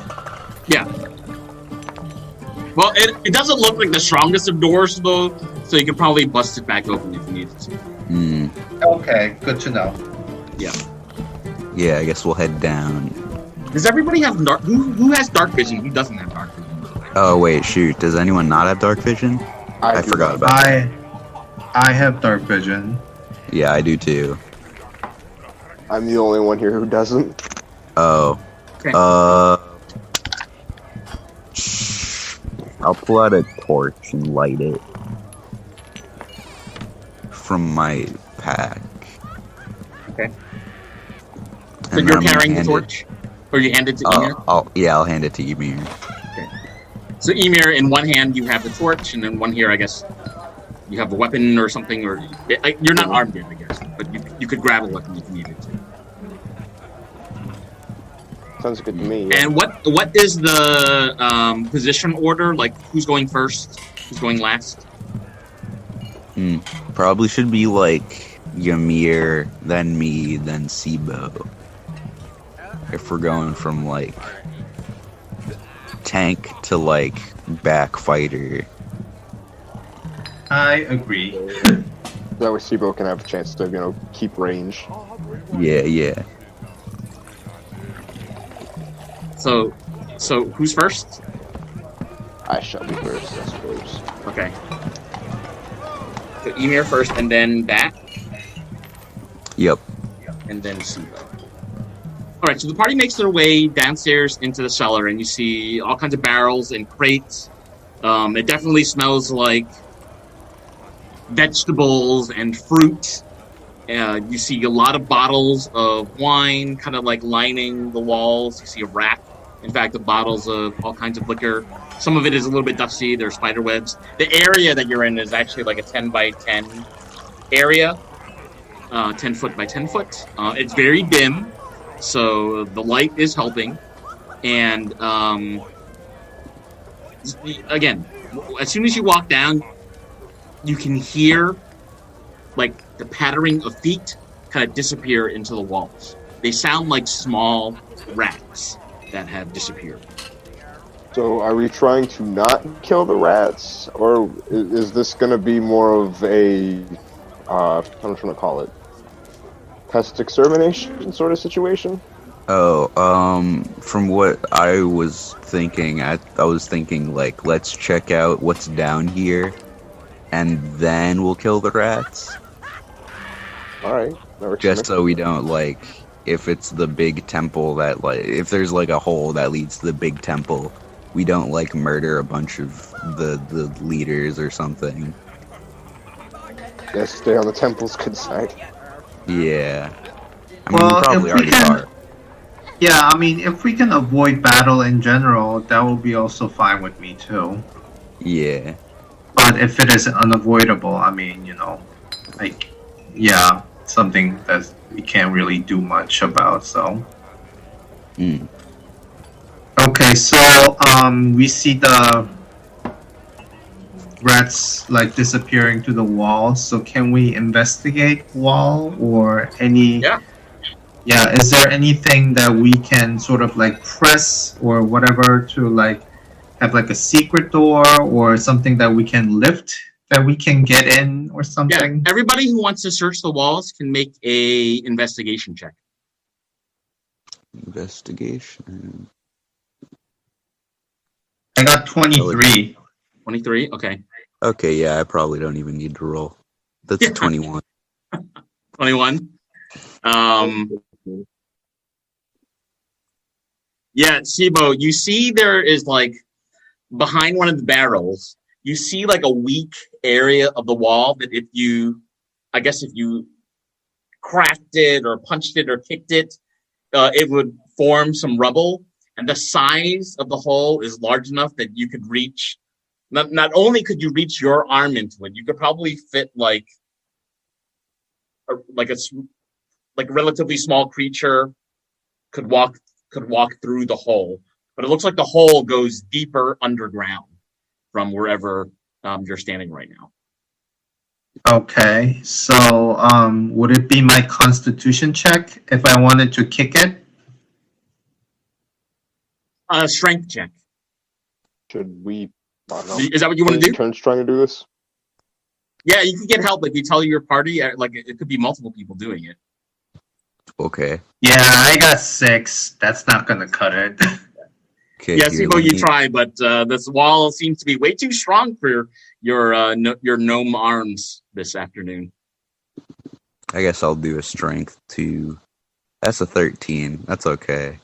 Yeah. Well, it doesn't look like the strongest of doors, though, so you could probably bust it back open if you needed to. Okay, good to know. Yeah. Yeah, I guess we'll head down. Does everybody have dark? Who has dark vision? Who doesn't have dark vision? Oh wait, shoot. Does anyone not have dark vision? I forgot about that. I have dark vision. Yeah, I do too. I'm the only one here who doesn't. Oh. Okay. I'll pull out a torch and light it from my pack. Okay. So And you're I'm gonna carrying the hand torch? Or you hand it to Emir? I'll hand it to Emir. Okay. So Emir, in one hand you have the torch, and in one here, I guess, you have a weapon or something, or you're not armed yet, I guess, but you could grab a weapon if you needed to. Sounds good to me. Yeah. And what is the position order? Like, who's going first? Who's going last? Probably should be like Ymir, then me, then Sibo. If we're going from like tank to like back fighter. I agree. That way Sibo can have a chance to, keep range. Yeah. So who's first? I shall be first, I suppose. Okay. So Emir first, and then Bat, Yep. and then Sibo. All right. So the party makes their way downstairs into the cellar, and you see all kinds of barrels and crates. It definitely smells like vegetables and fruit. You see a lot of bottles of wine kind of like lining the walls. You see a rack, in fact, of bottles of all kinds of liquor. Some of it is a little bit dusty. There's spider webs. The area that you're in is actually like a 10 by 10 area, 10 foot by 10 foot. It's very dim, so the light is helping. And again, as soon as you walk down, you can hear like the pattering of feet kind of disappear into the walls. They sound like small rats that have disappeared. So are we trying to not kill the rats, or is this going to be more of a, I'm trying to call it, pest extermination sort of situation? Oh, from what I was thinking, I was thinking, like, let's check out what's down here, and then we'll kill the rats. Alright. Just so we don't, like, if it's the big temple that, like, if there's, like, a hole that leads to the big temple, we don't, like, murder a bunch of the leaders or something. Yes, stay on the temple's good side. Yeah. I mean, we probably already are. Yeah, I mean, if we can avoid battle in general, that will be also fine with me, too. Yeah. But if it is unavoidable, I mean, you know, like, yeah, something that we can't really do much about, so. Okay, so, we see the rats, like, disappearing to the wall, so can we investigate wall or any... Yeah, is there anything that we can sort of, like, press or whatever to, like, have, like, a secret door or something that we can lift that we can get in or something? Yeah, everybody who wants to search the walls can make a investigation check. Investigation. I got 23. 23? Okay. Okay, yeah, I probably don't even need to roll. That's 21. 21? Yeah, Sibo, you see there is like behind one of the barrels, you see like a weak area of the wall that if you cracked it or punched it or kicked it, it would form some rubble. And the size of the hole is large enough that you could reach, not only could you reach your arm into it, you could probably fit like a relatively small creature could walk through the hole, but it looks like the hole goes deeper underground from wherever you're standing right now. Okay, so would it be my constitution check if I wanted to kick it? Strength check. Should we... I don't know. Is that what you want to do? Turns trying to do this? Yeah, you can get help if you tell your party. Like it could be multiple people doing it. Okay. Yeah, I got 6. That's not gonna cut it. Okay. Yeah, Sibo, you try, but this wall seems to be way too strong for your gnome arms this afternoon. I guess I'll do a strength too. That's a 13. That's okay.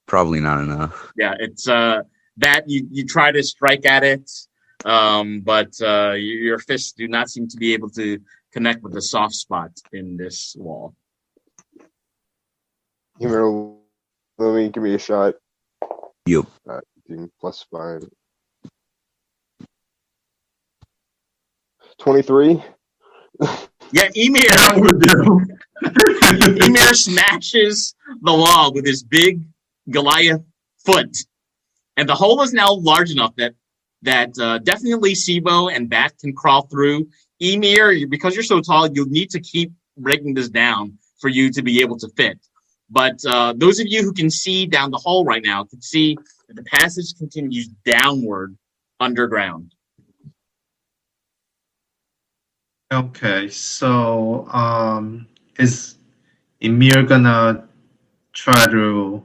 Probably not enough. Yeah, it's that you try to strike at it, but your fists do not seem to be able to connect with the soft spot in this wall. Let me give me a shot. Yep. +5. 23. Yeah, Emir smashes the wall with his big Goliath foot, and the hole is now large enough that definitely Sibo and Bat can crawl through. Emir, because you're so tall, you'll need to keep breaking this down for you to be able to fit. But those of you who can see down the hole right now can see that the passage continues downward underground. Okay, so is Emir gonna try to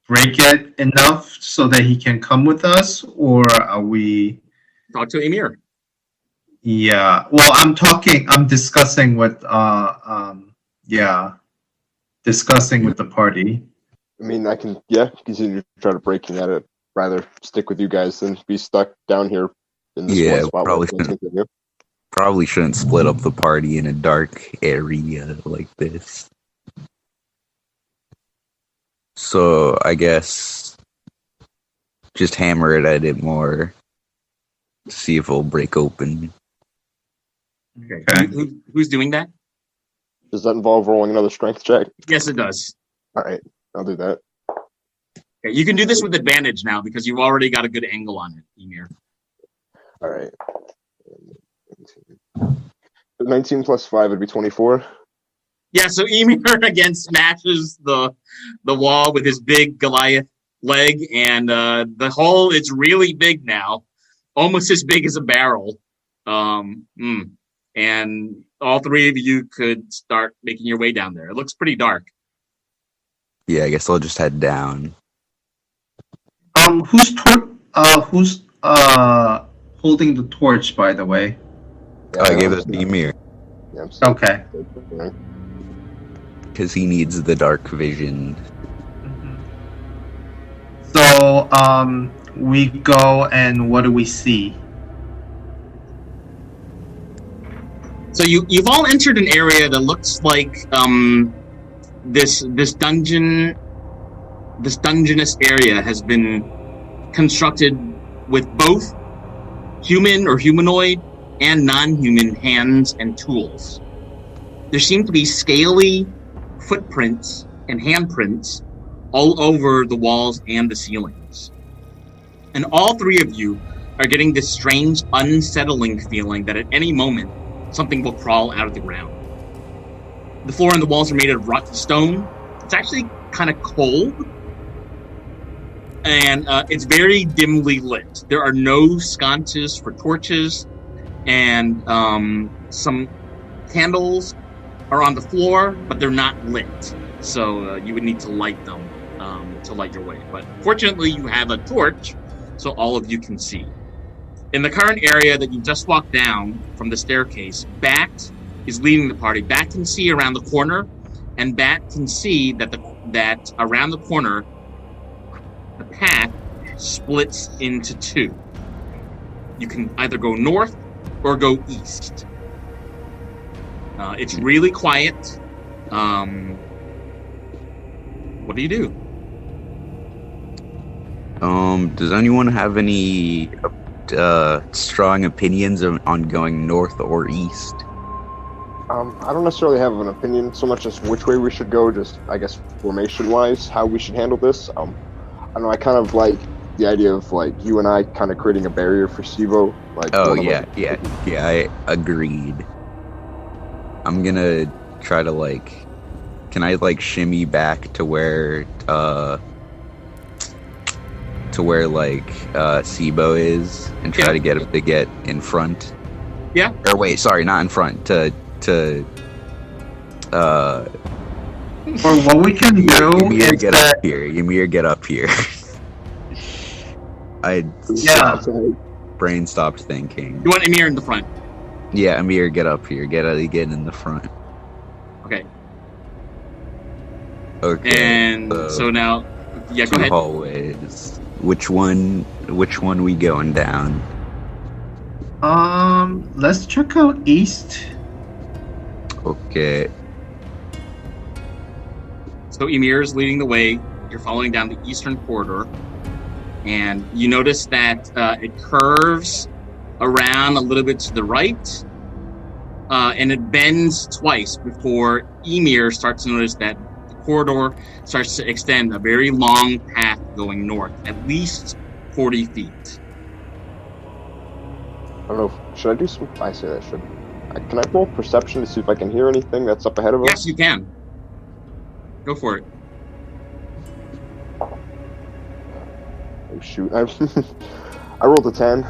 break it enough so that he can come with us, or are we... Talk to Emir. Yeah, well, I'm discussing with discussing with the party. I mean, I can, continue to try to break at it. Rather stick with you guys than be stuck down here in this one spot. Probably. Probably shouldn't split up the party in a dark area like this. So I guess just hammer it at it more. See if it'll break open. Okay. Who's doing that? Does that involve rolling another strength check? Yes, it does. All right, I'll do that. Okay, you can do this with advantage now because you've already got a good angle on it, Emir. All right. 19 plus 5 would be 24. Yeah, so Emir again smashes the wall with his big Goliath leg, and the hole is really big now, almost as big as a barrel. And all three of you could start making your way down there. It looks pretty dark. Yeah, I guess I'll just head down. Who's holding the torch, by the way? Yeah, I gave it to Emir Yeah, I'm sorry. Okay. because he needs the dark vision. So, we go and what do we see? So you've all entered an area that looks like this dungeonous area has been constructed with both human or humanoid and non-human hands and tools. There seem to be scaly footprints and handprints all over the walls and the ceilings. And all three of you are getting this strange, unsettling feeling that at any moment, something will crawl out of the ground. The floor and the walls are made of rocky stone. It's actually kind of cold. And it's very dimly lit. There are no sconces for torches. And some candles are on the floor, but they're not lit. So you would need to light them to light your way. But fortunately, you have a torch, so all of you can see. In the current area that you just walked down from the staircase, Bat is leading the party. Bat can see around the corner, and Bat can see that around the corner, the path splits into two. You can either go north or go east. It's really quiet. What do you do? Does anyone have any strong opinions on going north or east? I don't necessarily have an opinion so much as which way we should go, just, I guess, formation-wise, how we should handle this. I don't know, I kind of like the idea of, like, you and I kind of creating a barrier for Sivo. Like, Yeah, I agreed. I'm gonna try to, like, can I, like, shimmy back to where Sibo is and try to get him to get in front? Yeah. Or wait, sorry, not in front. Or what we can do Ymir, is get that... up here. Ymir, get up here. Yeah. Brain stopped thinking. You want Emir in the front? Yeah, Ymir, get up here. Get in the front. Okay. Okay. And so now, yeah, go two ahead. hallways. Which one we going down? Let's check out east. Okay. So Emir is leading the way. You're following down the eastern corridor, and you notice that it curves around a little bit to the right, and it bends twice before Emir starts to notice that the corridor starts to extend a very long path going north, at least 40 feet. I don't know, should I do some... I say that should... Can I roll perception to see if I can hear anything that's up ahead of us? Yes, you can. Go for it. Oh, shoot. I rolled a 10.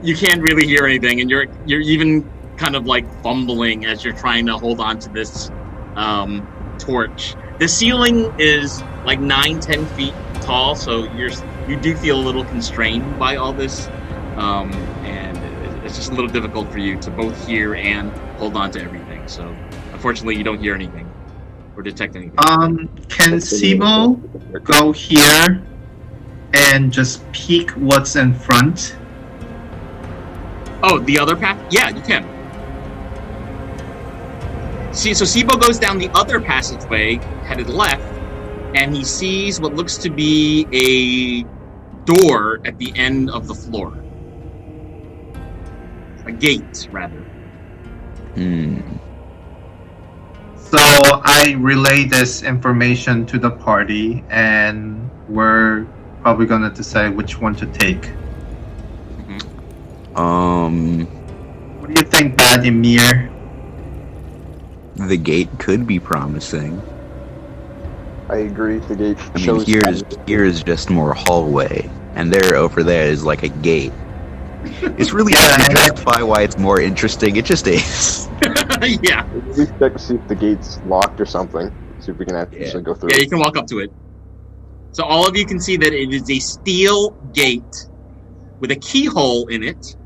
You can't really hear anything, and you're even kind of like fumbling as you're trying to hold on to this torch. The ceiling is like 9-10 feet tall, so you do feel a little constrained by all this, and it's just a little difficult for you to both hear and hold on to everything. So unfortunately, you don't hear anything or detect anything. Can Sibo go here and just peek what's in front? Oh, the other path? Yeah, you can. See, so Sibo goes down the other passageway, headed left, and he sees what looks to be a door at the end of the floor. A gate, rather. So I relay this information to the party, and we're probably going to decide which one to take. What do you think, Vladimir? The gate could be promising. I agree. The gate I mean, shows. here is just more hallway, and there over there is like a gate. It's really hard to justify why it's more interesting. It just is. Yeah. We check to see if the gate's locked or something. See if we can actually go through. Yeah, you can walk up to it. So all of you can see that it is a steel gate with a keyhole in it,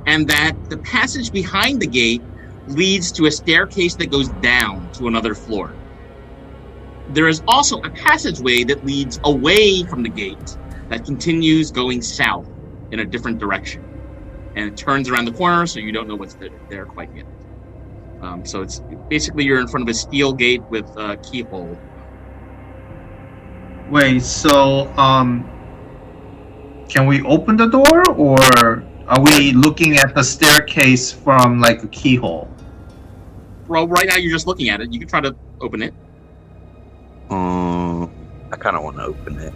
and that the passage behind the gate leads to a staircase that goes down to another floor. There is also a passageway that leads away from the gate that continues going south in a different direction. And it turns around the corner, so you don't know what's there quite yet. So it's basically you're in front of a steel gate with a keyhole. Wait, so can we open the door, or are we looking at the staircase from like a keyhole? Well, right now you're just looking at it. You can try to open it. I kind of want to open it.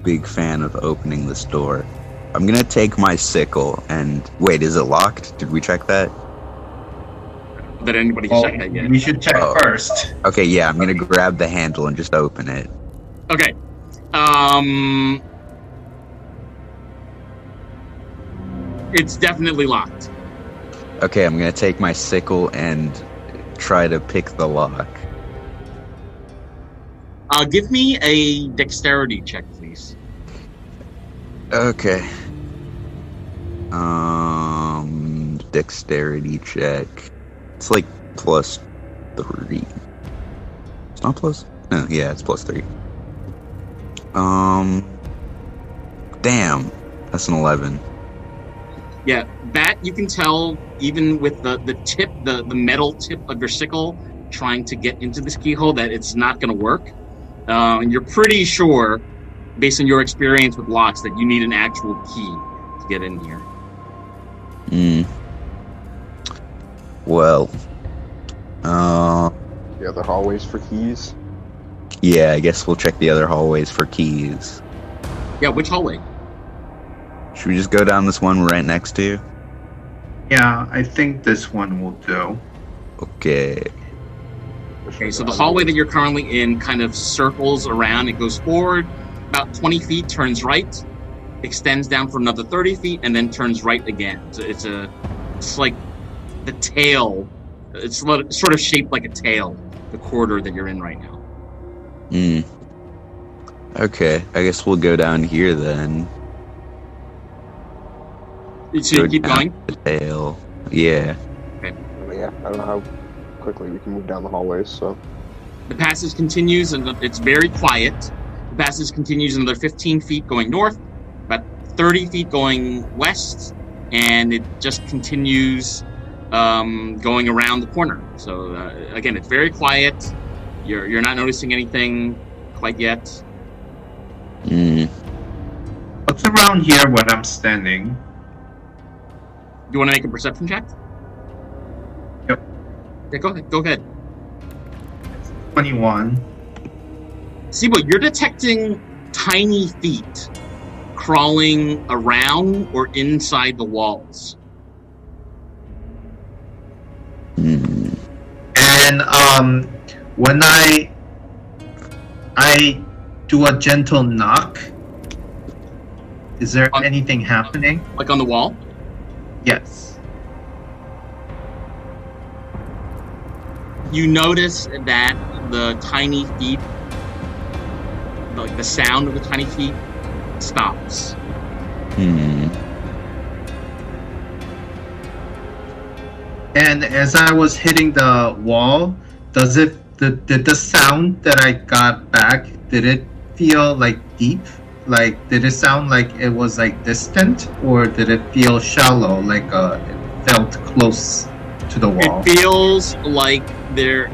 Big fan of opening this door. I'm gonna take my sickle and wait. Is it locked? Did we check that? That anybody can check that yet. We should check first. Okay, yeah. I'm gonna grab the handle and just open it. Okay. It's definitely locked. Okay, I'm gonna take my sickle and try to pick the lock. Give me a dexterity check, please. Okay. Dexterity check. It's like +3. It's not plus? No, yeah, it's +3. Damn. That's an 11. Yeah, that you can tell even with the tip, the metal tip of your sickle trying to get into this keyhole that it's not going to work. And you're pretty sure, based on your experience with locks, that you need an actual key to get in here. Well, The other hallways for keys. yeah, I guess we'll check the other hallways for keys. Yeah, which hallway? Should we just go down this one right next to you? Yeah, I think this one will do. Okay. Okay, so the hallway that you're currently in kind of circles around. It goes forward about 20 feet, turns right, extends down for another 30 feet, and then turns right again. So it's like the tail. It's sort of shaped like a tail, the corridor that you're in right now. Okay, I guess we'll go down here then. So you keep going? The tail. Yeah. Yeah, I don't know how quickly we can move down the hallways, so. The passage continues, and it's very quiet. The passage continues another 15 feet going north, about 30 feet going west, and it just continues going around the corner. So again, it's very quiet. You're not noticing anything quite yet. What's around here where I'm standing? Do you want to make a perception check? Yep. Yeah, go ahead. 21. Sibo, you're detecting tiny feet crawling around or inside the walls. And when I do a gentle knock, is there anything happening? Like on the wall? Yes. You notice that the tiny feet, like the sound of the tiny feet, stops. And as I was hitting the wall, did the sound that I got back, did it feel like deep? Like, did it sound like it was like distant, or did it feel shallow, like it felt close to the wall? It feels like the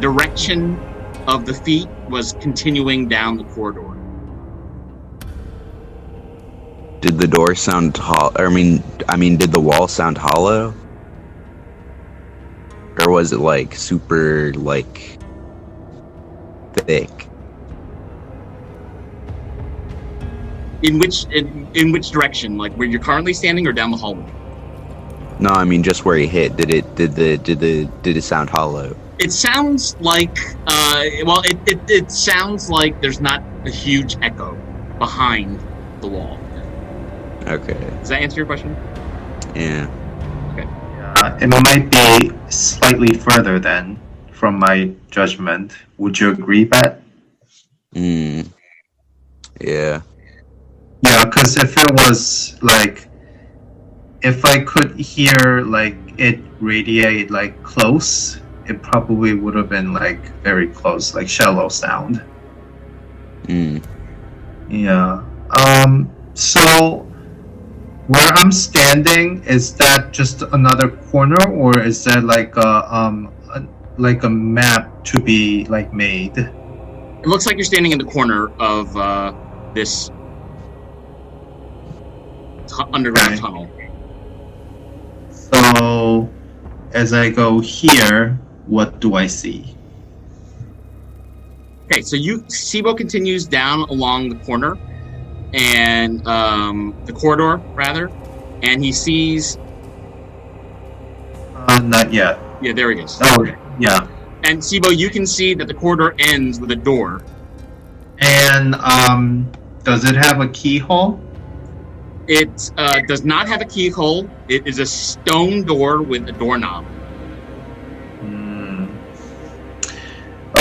direction of the feet was continuing down the corridor. Did the door sound hollow? I mean, did the wall sound hollow? Or was it like super like thick? In which direction? Like where you're currently standing, or down the hallway? No, I mean just where he hit. Did it sound hollow? It sounds like it sounds like there's not a huge echo behind the wall. Okay. Does that answer your question? Yeah. It might be slightly further then, from my judgment. Would you agree, Pat? Yeah. Yeah, because if it was like, if I could hear like it radiate like close, it probably would have been like very close, like shallow sound. Yeah. So where I'm standing, is that just another corner, or is that like a map to be like made? It looks like you're standing in the corner of this underground tunnel. So as I go here, what do I see? Okay, so Sibo continues down along the corner and the corridor rather, and he sees. Not yet. Yeah, there he is. Oh, yeah. And Sibo, you can see that the corridor ends with a door. And does it have a keyhole? It does not have a keyhole. It is a stone door with a doorknob.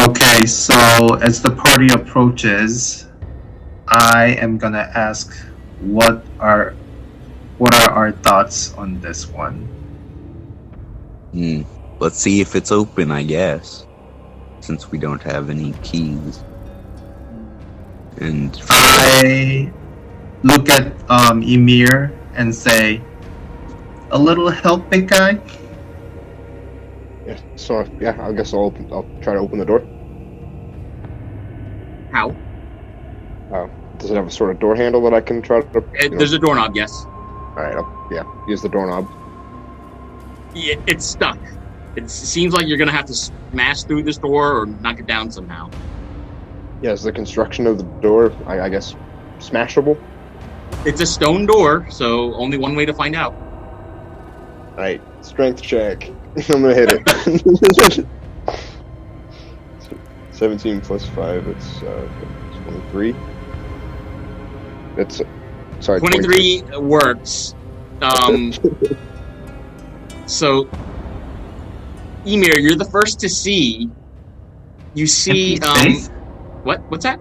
Okay, so as the party approaches, I am gonna ask what are our thoughts on this one? Let's see if it's open, I guess, since we don't have any keys. And I look at Emir and say, "A little help, big guy." Yeah. So yeah, I guess I'll try to open the door. How? Does it have a sort of door handle that I can try to? There's a doorknob, yes. All right. I'll use the doorknob. Yeah, it's stuck. It seems like you're gonna have to smash through this door or knock it down somehow. Yeah, is the construction of the door, I guess, smashable? It's a stone door, so only one way to find out. All right, strength check. I'm gonna hit it. 17 plus 5. It's 23. It's sorry. 23 works. So, Emir, you're the first to see. You see, Empty space? What's that?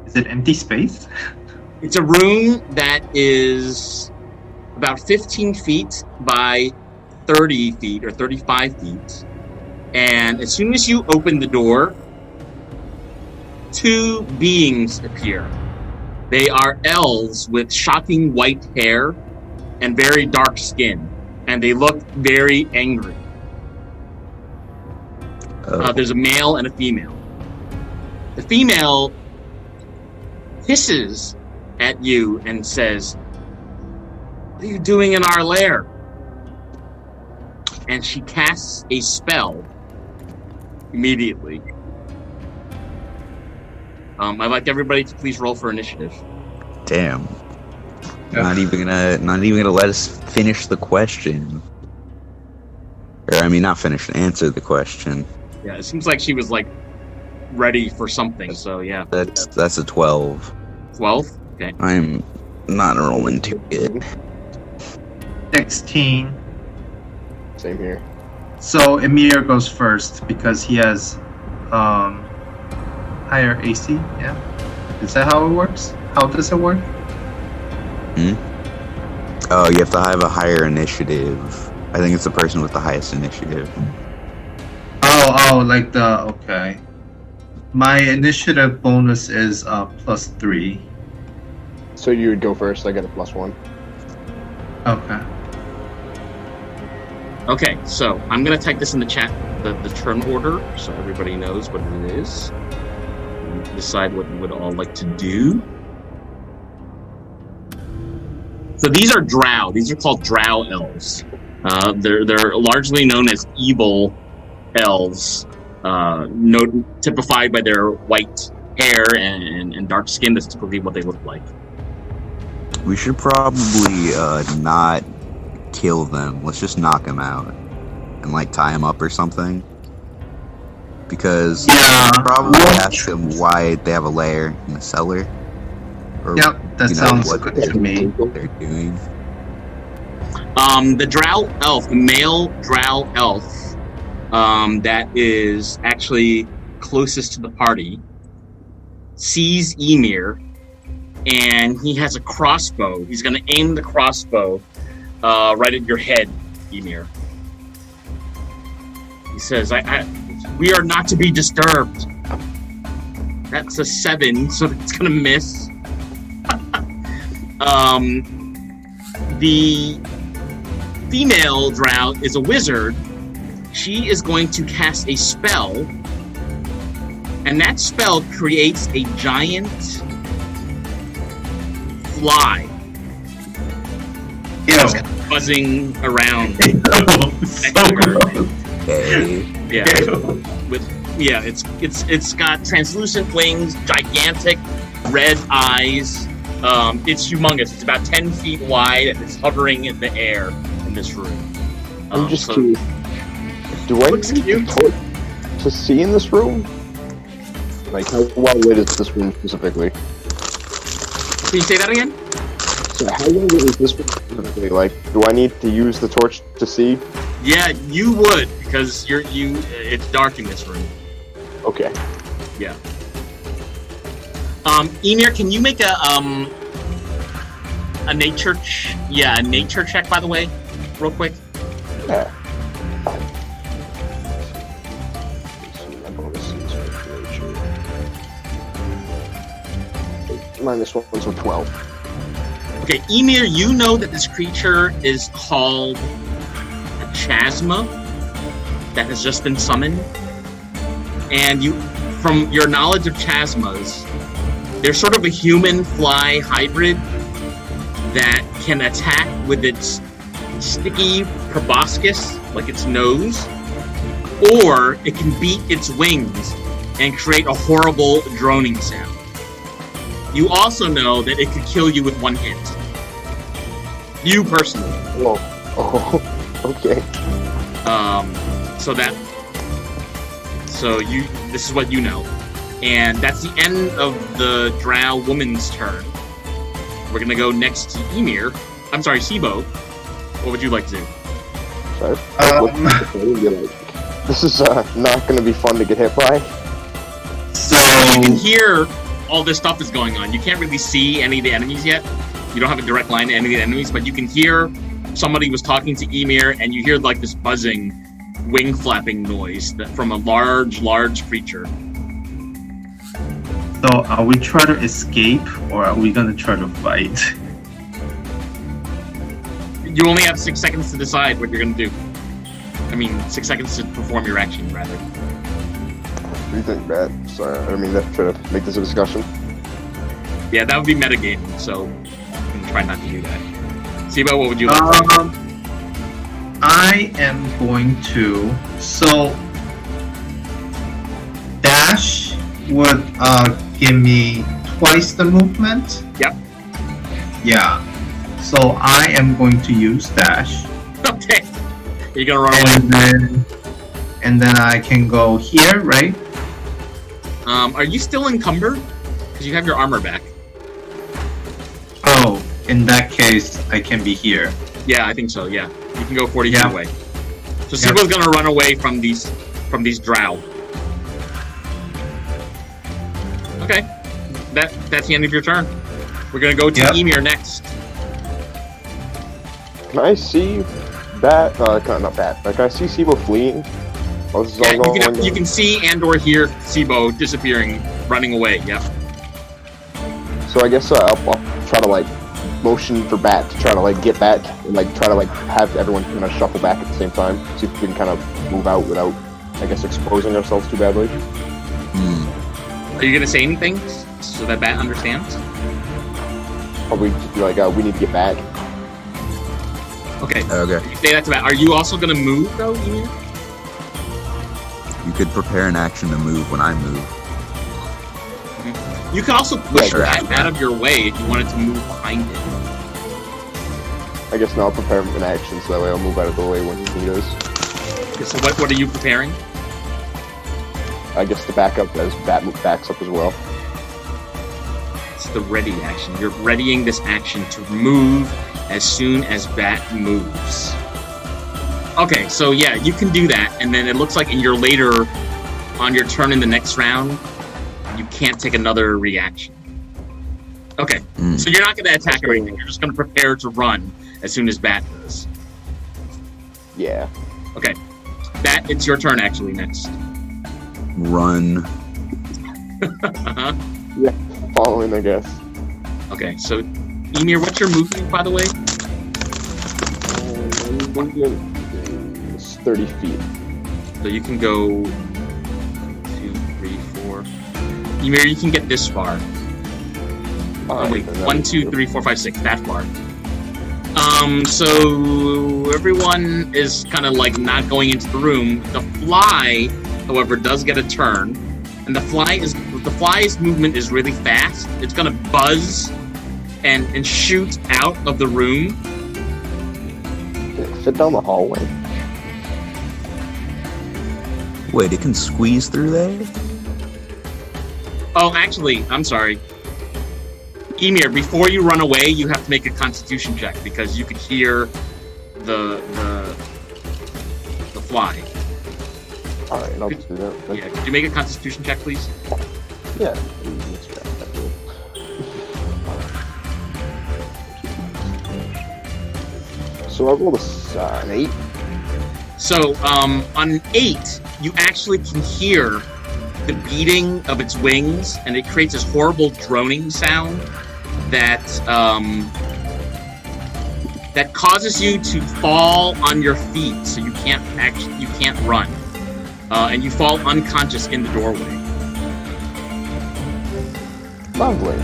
Is it empty space? It's a room that is about 15 feet by 30 feet or 35 feet. And as soon as you open the door, two beings appear. They are elves with shocking white hair and very dark skin. And they look very angry. There's a male and a female. The female hisses at you and says, "What are you doing in our lair?" And she casts a spell immediately. I'd like everybody to please roll for initiative. Damn. Not even gonna let us finish the question. Or I mean, not finish, answer the question. Yeah, it seems like she was like ready for something. So yeah, That's a 12. 12. Okay. I'm not rolling too good. 16. Same here. So Emir goes first because he has higher AC. Yeah. Is that how it works? How does it work? Oh, you have to have a higher initiative. I think it's the person with the highest initiative. Oh, like the okay. My initiative bonus is +3. So you would go first. I get a +1. Okay. Okay, so I'm gonna type this in the chat, the turn order, so everybody knows what it is. And decide what you would all like to do. So these are drow. These are called drow elves. They're largely known as evil elves, typified by their white hair and dark skin. That's typically what they look like. We should probably not kill them. Let's just knock them out and like tie them up or something. Because probably ask them why they have a lair in the cellar. Or, Yep, that sounds good to me. What they're doing. The drow elf, the male drow elf, that is actually closest to the party, sees Ymir, and he has a crossbow. He's going to aim the crossbow right at your head, Ymir. He says, we are not to be disturbed. That's a 7, so it's going to miss. The female drow is a wizard. She is going to cast a spell, and that spell creates a giant fly. It's buzzing around. It's got translucent wings, gigantic red eyes. It's humongous. It's about 10 feet wide, and it's hovering in the air in this room. I'm just curious. Do I need a torch to see in this room? Like, how well lit is this room specifically? Can you say that again? So how well lit is this room specifically? Like, do I need to use the torch to see? Yeah, you would, because it's dark in this room. Okay. Yeah. Ymir, can you make a nature check, by the way, real quick? Yeah. -1, so 12. Okay, Ymir, you know that this creature is called a chasma that has just been summoned. And from your knowledge of chasmas, they're sort of a human-fly hybrid that can attack with its sticky proboscis, like its nose, or it can beat its wings and create a horrible droning sound. You also know that it could kill you with one hit. You personally. Whoa. Oh, okay. This is what you know. And that's the end of the drow woman's turn. We're gonna go next to Ymir. I'm sorry, Sibo. What would you like to do? Sorry. This is not gonna be fun to get hit by. So you can hear all this stuff is going on. You can't really see any of the enemies yet. You don't have a direct line to any of the enemies, but you can hear somebody was talking to Ymir, and you hear like this buzzing, wing flapping noise from a large creature. So are we trying to escape, or are we gonna try to fight? You only have 6 seconds to decide what you're gonna do. I mean, 6 seconds to perform your action, rather. What do you think, Matt? Sorry, I mean, try to make this a discussion. Yeah, that would be metagaming, so I'm gonna try not to do that. Sibo, what would you like to do? I am going to... So... Dash would give me twice the movement? Yep. Yeah. So I am going to use dash. Okay. You're gonna run away. And then I can go here, right? Are you still encumbered? Because you have your armor back. Oh, in that case, I can be here. Yeah, I think so, yeah. You can go 40 feet away. So Yeah. Sibo's gonna run away from these drow. Okay. That's the end of your turn. We're gonna go to Ymir next. Can I see Bat? Not Bat. Can I see Sibo fleeing? Oh, this is Yeah, all going you can see and/or hear Sibo disappearing, running away. Yep. So I guess I'll try to like motion for Bat to try to like get back and like try to like have everyone kind of shuffle back at the same time. See if we can kind of move out without, I guess, exposing ourselves too badly. Are you gonna say anything so that Bat understands? Probably just be like, we need to get back. Okay. Okay. You say that to Bat. Are you also gonna move though, Emir? You could prepare an action to move when I move. You can also push Yeah, Bat out of your way if you wanted to move behind it. I guess now I'll prepare an action so that way I'll move out of the way when he does. Okay, so what are you preparing? I guess to back up as Bat backs up as well. It's the ready action. You're readying this action to move as soon as Bat moves. Okay, so yeah, you can do that, and then it looks like in your later, on your turn in the next round, you can't take another reaction. Okay, so you're not going to attack or anything. You're just going to prepare to run as soon as Bat does. Yeah. Okay, Bat, it's your turn actually next. Run. Yeah, following, I guess. Okay, so Emir, what's your movement, by the way? It's 30 feet. So you can go 2, 3, 4. Emir, you can get this far. Oh, wait, 1, 2, 3, 4, 5, 6. That far. So everyone is kind of like not going into the room. The fly, however, does get a turn, and the fly's movement is really fast. It's gonna buzz and shoot out of the room. Fit down the hallway. Wait, it can squeeze through there? Oh, actually, I'm sorry. Emir, before you run away, you have to make a Constitution check because you could hear the fly. All right, I'll just do that. Yeah, could you make a Constitution check, please? Yeah. Let's try that. So I rolled an 8. So, on an 8, you actually can hear the beating of its wings, and it creates this horrible droning sound that that causes you to fall on your feet, so you can't run, and you fall unconscious in the doorway. Lovely.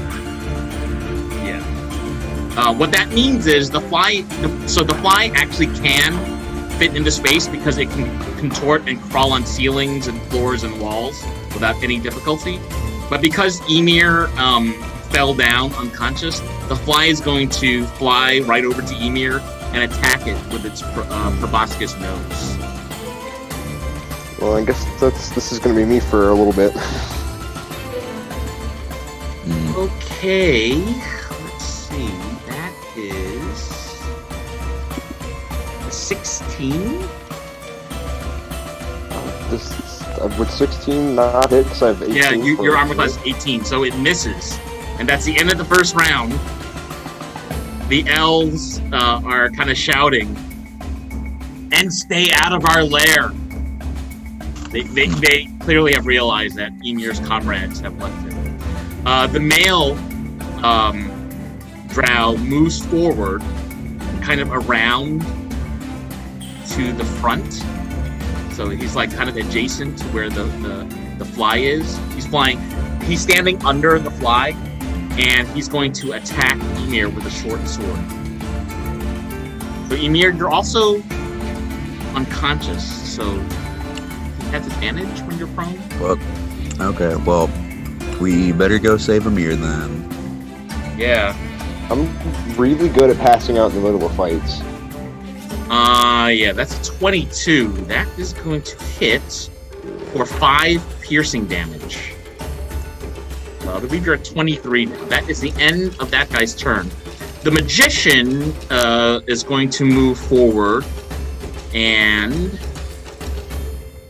Yeah. What that means is the fly actually can fit into space because it can contort and crawl on ceilings and floors and walls without any difficulty. But because Emir fell down unconscious, the fly is going to fly right over to Emir and attack it with its proboscis nose. Well, I guess this is going to be me for a little bit. Okay, let's see. That is 16. With 16 not hit because I have 18. Yeah, your armor class is 18, so it misses. And that's the end of the first round. The elves are kind of shouting, "And stay out of our lair!" They clearly have realized that Emir's comrades have left him. The male drow moves forward, kind of around to the front. So he's like kind of adjacent to where the fly is. He's standing under the fly, and he's going to attack Emir with a short sword. So Emir, you're also unconscious, so he has advantage when you're prone. Well, okay, well, we better go save Emir then. Yeah. I'm really good at passing out in the middle of fights. Yeah, that's 22. That is going to hit for 5 piercing damage. I believe you're at 23 now. That is the end of that guy's turn. The magician is going to move forward, and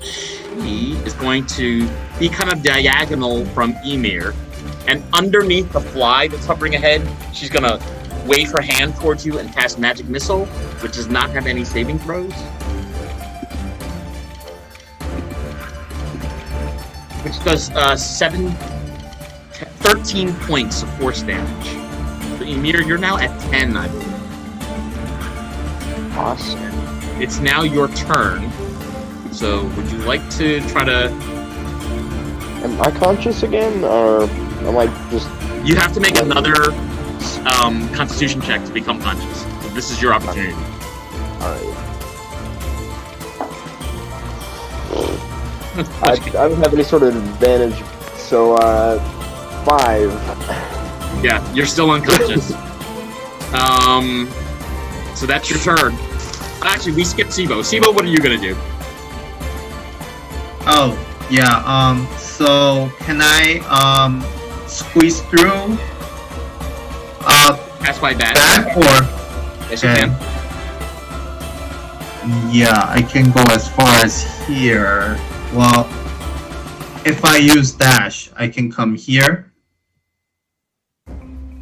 she is going to be kind of diagonal from Emir. And underneath the fly that's hovering ahead, she's going to wave her hand towards you and cast Magic Missile, which does not have any saving throws. which does 13 points of force damage. So Ymir, you're now at 10, I believe. Awesome. It's now your turn. So would you like to try to... Am I conscious again, or am I just... You have to make another Constitution check to become conscious. So this is your opportunity. Alright. I don't have any sort of advantage, so 5. Yeah, you're still unconscious. So that's your turn. Actually, we skipped Sibo. Sibo, what are you gonna do? Oh, yeah, so can I, squeeze through, Pass by bat. that, or? Yes, you can. Yeah, I can go as far as here. Well, if I use dash, I can come here.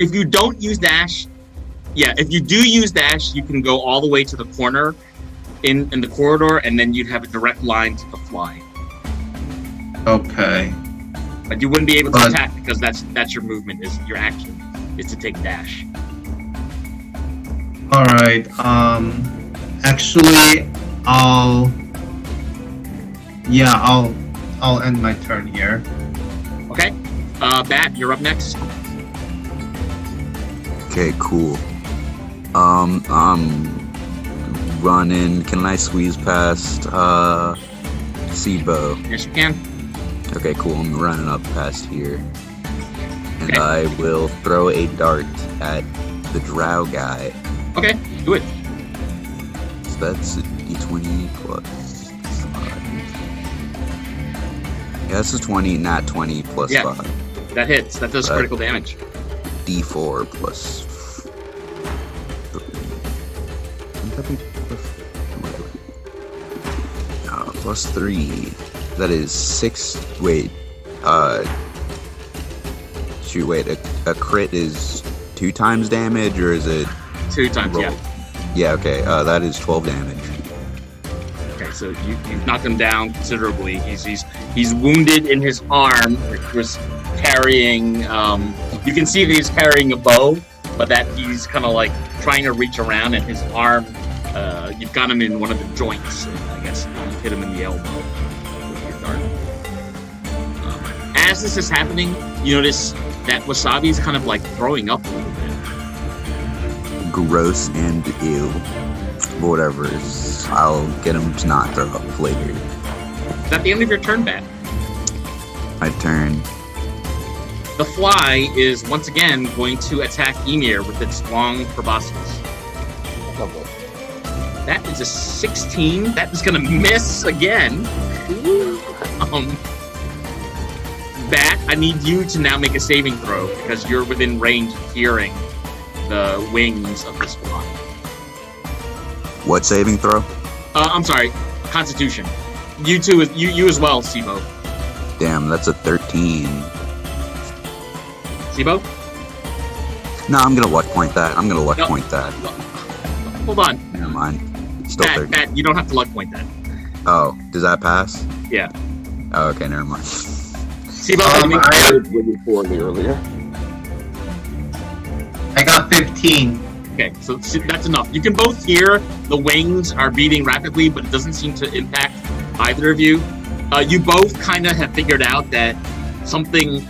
If you don't use dash, yeah, if you do use dash, you can go all the way to the corner in the corridor, and then you'd have a direct line to the fly. Okay. But you wouldn't be able to attack because that's your movement, is your action, is to take dash. Alright, actually, I'll end my turn here. Okay? Bat, you're up next. Okay, cool. I'm running. Can I squeeze past Sibo? Yes, you can. Okay, cool. I'm running up past here. And Okay. I will throw a dart at the drow guy. Okay, do it. So that's a d20 plus 5. Yeah, that's a 20, not 20 plus Yeah. 5. That hits. That does critical damage. D4 plus... Wouldn't that be plus 3. That is 6... Wait. Shoot, wait. A crit is 2 times damage, or is it... 2 times, roll? yeah. Yeah, okay. That is 12 damage. Okay, so you've knocked him down considerably. He's wounded in his arm. Which was carrying. You can see that he's carrying a bow, but that he's kind of like trying to reach around, and his arm. You've got him in one of the joints. I guess you hit him in the elbow with your dart. As this is happening, you notice that Wasabi's kind of like throwing up a little bit. Gross and ew. Whatever. I'll get him to not throw up later. Is that the end of your turn, Bat? My turn. The fly is once again going to attack Ymir with its long proboscis. That is a 16. That is going to miss again. Bat, I need you to now make a saving throw because you're within range of hearing the wings of this fly. What saving throw? I'm sorry, Constitution. You too, you as well, Sibo. Damn, that's a 13. Sibo? No, I'm gonna luck point that. No. that. Hold on. Never mind. Still 13. Bat, you don't have to luck point that. Oh, does that pass? Yeah. Oh, okay, never mind. Sibo, I did really poorly earlier. I got 15. okay, so that's enough. You can both hear the wings are beating rapidly, but it doesn't seem to impact either of you. You both kind of have figured out that something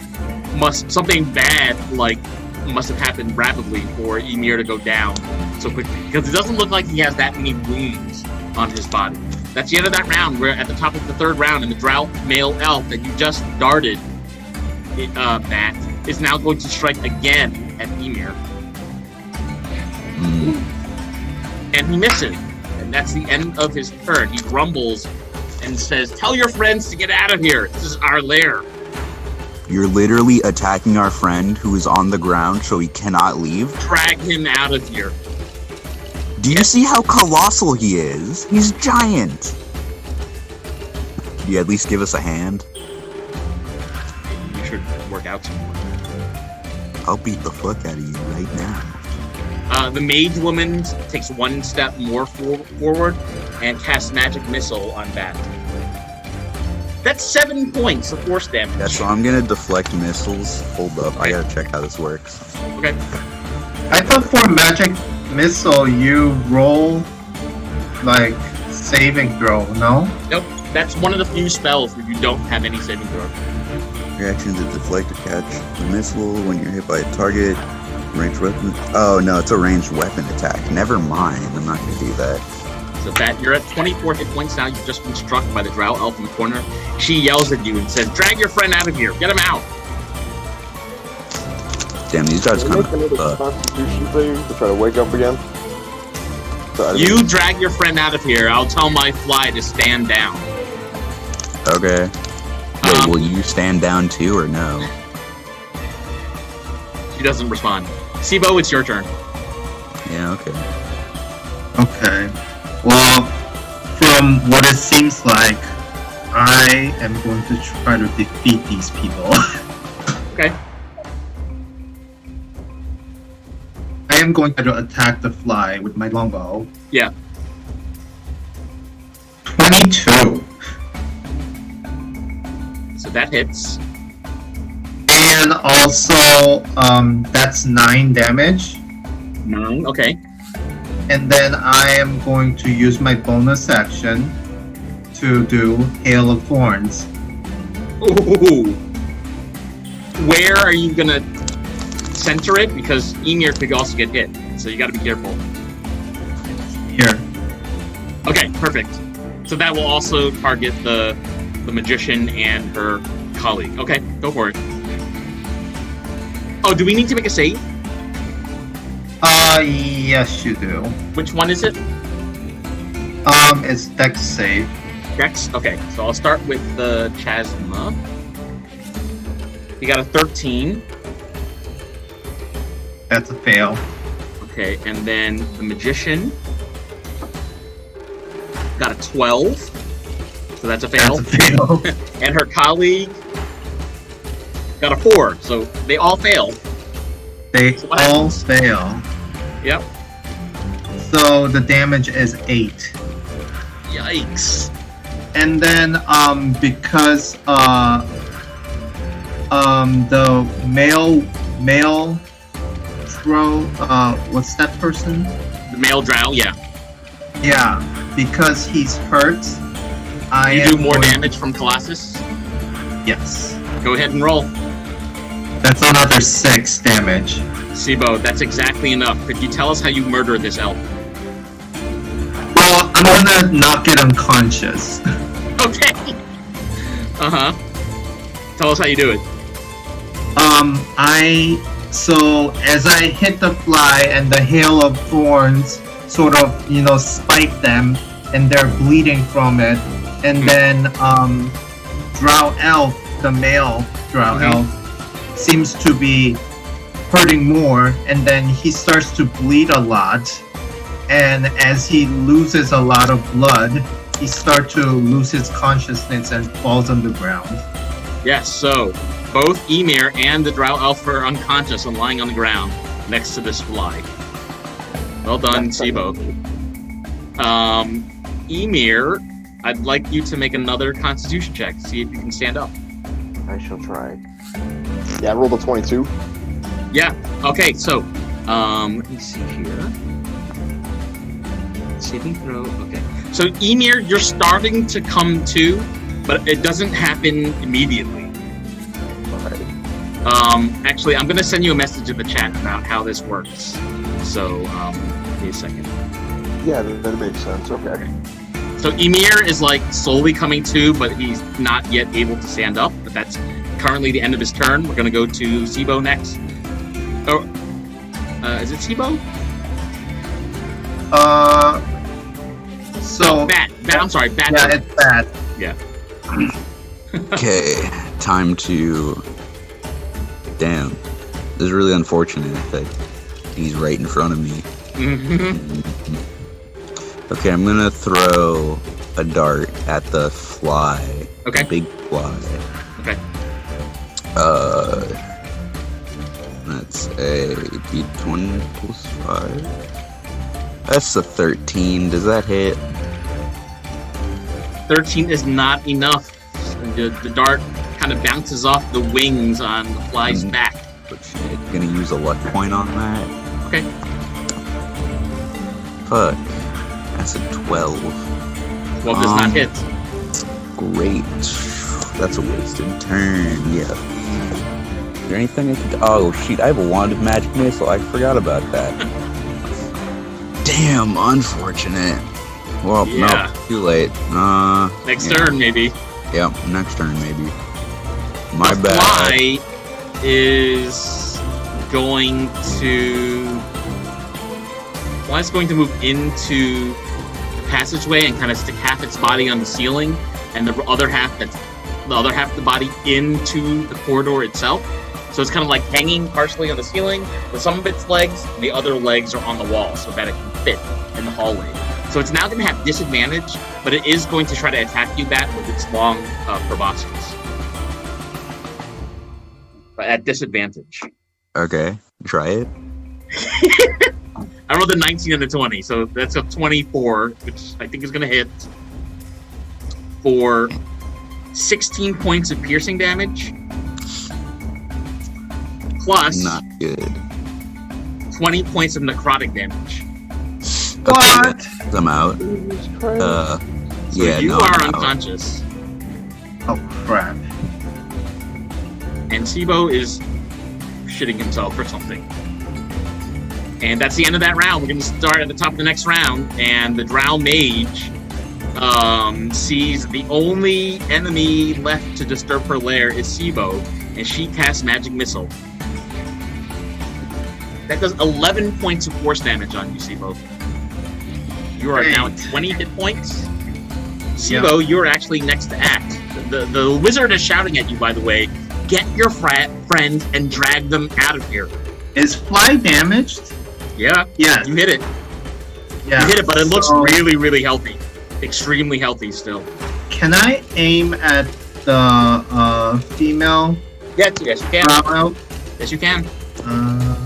bad must have happened rapidly for Ymir to go down so quickly, because it doesn't look like he has that many wounds on his body. That's the end of that round. We're at the top of the 3rd round, and the drow male elf that you just darted, Bat, is now going to strike again at Ymir. And he misses, and that's the end of his turn. He grumbles and says, "Tell your friends to get out of here. This is our lair." You're literally attacking our friend who is on the ground so he cannot leave? Drag him out of here. Do you see how colossal he is? He's giant. Do you at least give us a hand? You should work out some more. I'll beat the fuck out of you right now. The mage woman takes 1 step more forward and casts magic missile on Bat. That's 7 points of force damage. Yeah, so I'm gonna deflect missiles. Hold up, I gotta check how this works. Okay. I thought for magic missile you roll like saving throw, no? Nope. That's one of the few spells where you don't have any saving throw. Reaction to deflect or catch the missile when you're hit by a target. Ranged weapon. Oh no, it's a ranged weapon attack. Never mind. I'm not gonna do that. So that you're at 24 hit points now. You've just been struck by the drow elf in the corner. She yells at you and says, "Drag your friend out of here! Get him out!" Damn, these guys Can we kind make another of. Constitution thing to try to wake up again? You drag your friend out of here. I'll tell my fly to stand down. Okay. Wait, will you stand down too or no? She doesn't respond. Sibo, it's your turn. Yeah. Okay. Okay. Well, from what it seems like, I am going to try to defeat these people. Okay. I am going to attack the fly with my longbow. Yeah. 22. So that hits. And also, that's 9 damage. 9. Okay. And then I am going to use my bonus action to do Hail of Thorns. Ooh. Where are you gonna center it? Because Emir could also get hit, so you got to be careful. Here. Okay, perfect. So that will also target the magician and her colleague. Okay, go for it. Oh, do we need to make a save? Yes, you do. Which one is it? It's Dex save. Dex? Okay, so I'll start with the Chasma. You got a 13. That's a fail. Okay, and then the magician got a 12. So that's a fail. That's a fail. And her colleague got a 4. So they all fail. They So what all happens? fail. Yep. So the damage is 8. Yikes. And then because the male drow, what's that person? The male drow, yeah. Yeah, because he's hurt. You do more damage from Colossus? Yes. Go ahead and roll. That's another 6 damage. Sibo, that's exactly enough. Could you tell us how you murder this elf? Well, I'm gonna knock it unconscious. Okay. Uh-huh. Tell us how you do it. So as I hit the fly and the hail of thorns sort of, spike them and they're bleeding from it, and then drow elf, the male drow elf, seems to be hurting more, and then he starts to bleed a lot, and as he loses a lot of blood, he starts to lose his consciousness and falls on the ground. Yes, so both Emir and the drow elf are unconscious and lying on the ground next to this fly. Well done, Sibo. Emir, I'd like you to make another constitution check to see if you can stand up. I shall try. Yeah, I rolled a 22. Yeah, okay, so, let me see here. Saving throw, okay. So, Emir, you're starting to come to, but it doesn't happen immediately. Alright. Actually, I'm going to send you a message in the chat about how this works. So, give me a second. Yeah, that makes sense. Okay. So Emir is like slowly coming to, but he's not yet able to stand up. But that's currently the end of his turn. We're going to go to Sibo next. Oh, is it Sibo? So Bat. I'm sorry, Bat. yeah, it's bad. Yeah. Okay, time to. Damn, this is really unfortunate that he's right in front of me. Okay, I'm gonna throw a dart at the fly. Okay. The big fly. Okay. That's a d20 plus 5. That's a 13. Does that hit? 13 is not enough. and the dart kind of bounces off the wings on the fly's back. But shit, gonna use a luck point on that. Okay. Fuck. That's a 12. 12 does not hit. Great. That's a wasted turn. Yeah. Is there anything I could? Oh shit! I have a wand of magic missile. I forgot about that. Damn, unfortunate. Well, Yeah. no, too late. Next turn, maybe. Yeah, next turn maybe. My The bad. fly is going to. Fly's going to move into the passageway and kind of stick half its body on the ceiling, and the other half of the body into the corridor itself. So it's kind of like hanging partially on the ceiling with some of its legs, and the other legs are on the wall so that it can fit in the hallway. So it's now going to have disadvantage, but it is going to try to attack you back with its long proboscis. But at disadvantage. Okay, try it. I rolled a 19 and a 20, so that's a 24, which I think is going to hit for 16 points of piercing damage. Plus Not good. 20 points of necrotic damage. What? I'm out. Jesus Christ. So Yeah, you no, are I'm out. unconscious. Oh crap! And Sibo is shitting himself or something. And that's the end of that round. We're going to start at the top of the next round, and the drow mage sees the only enemy left to disturb her lair is Sibo, and she casts magic missile. That does 11 points of force damage on you, Sibo. You are now at 20 hit points. Sibo, you're actually next to act. The wizard is shouting at you, by the way. Get your friends and drag them out of here. Is fly damaged? Yeah, Yes. you hit it. Yeah. You hit it, but it looks So, really, really healthy. Extremely healthy still. Can I aim at the female Yes, you can. drow? Yes, you can.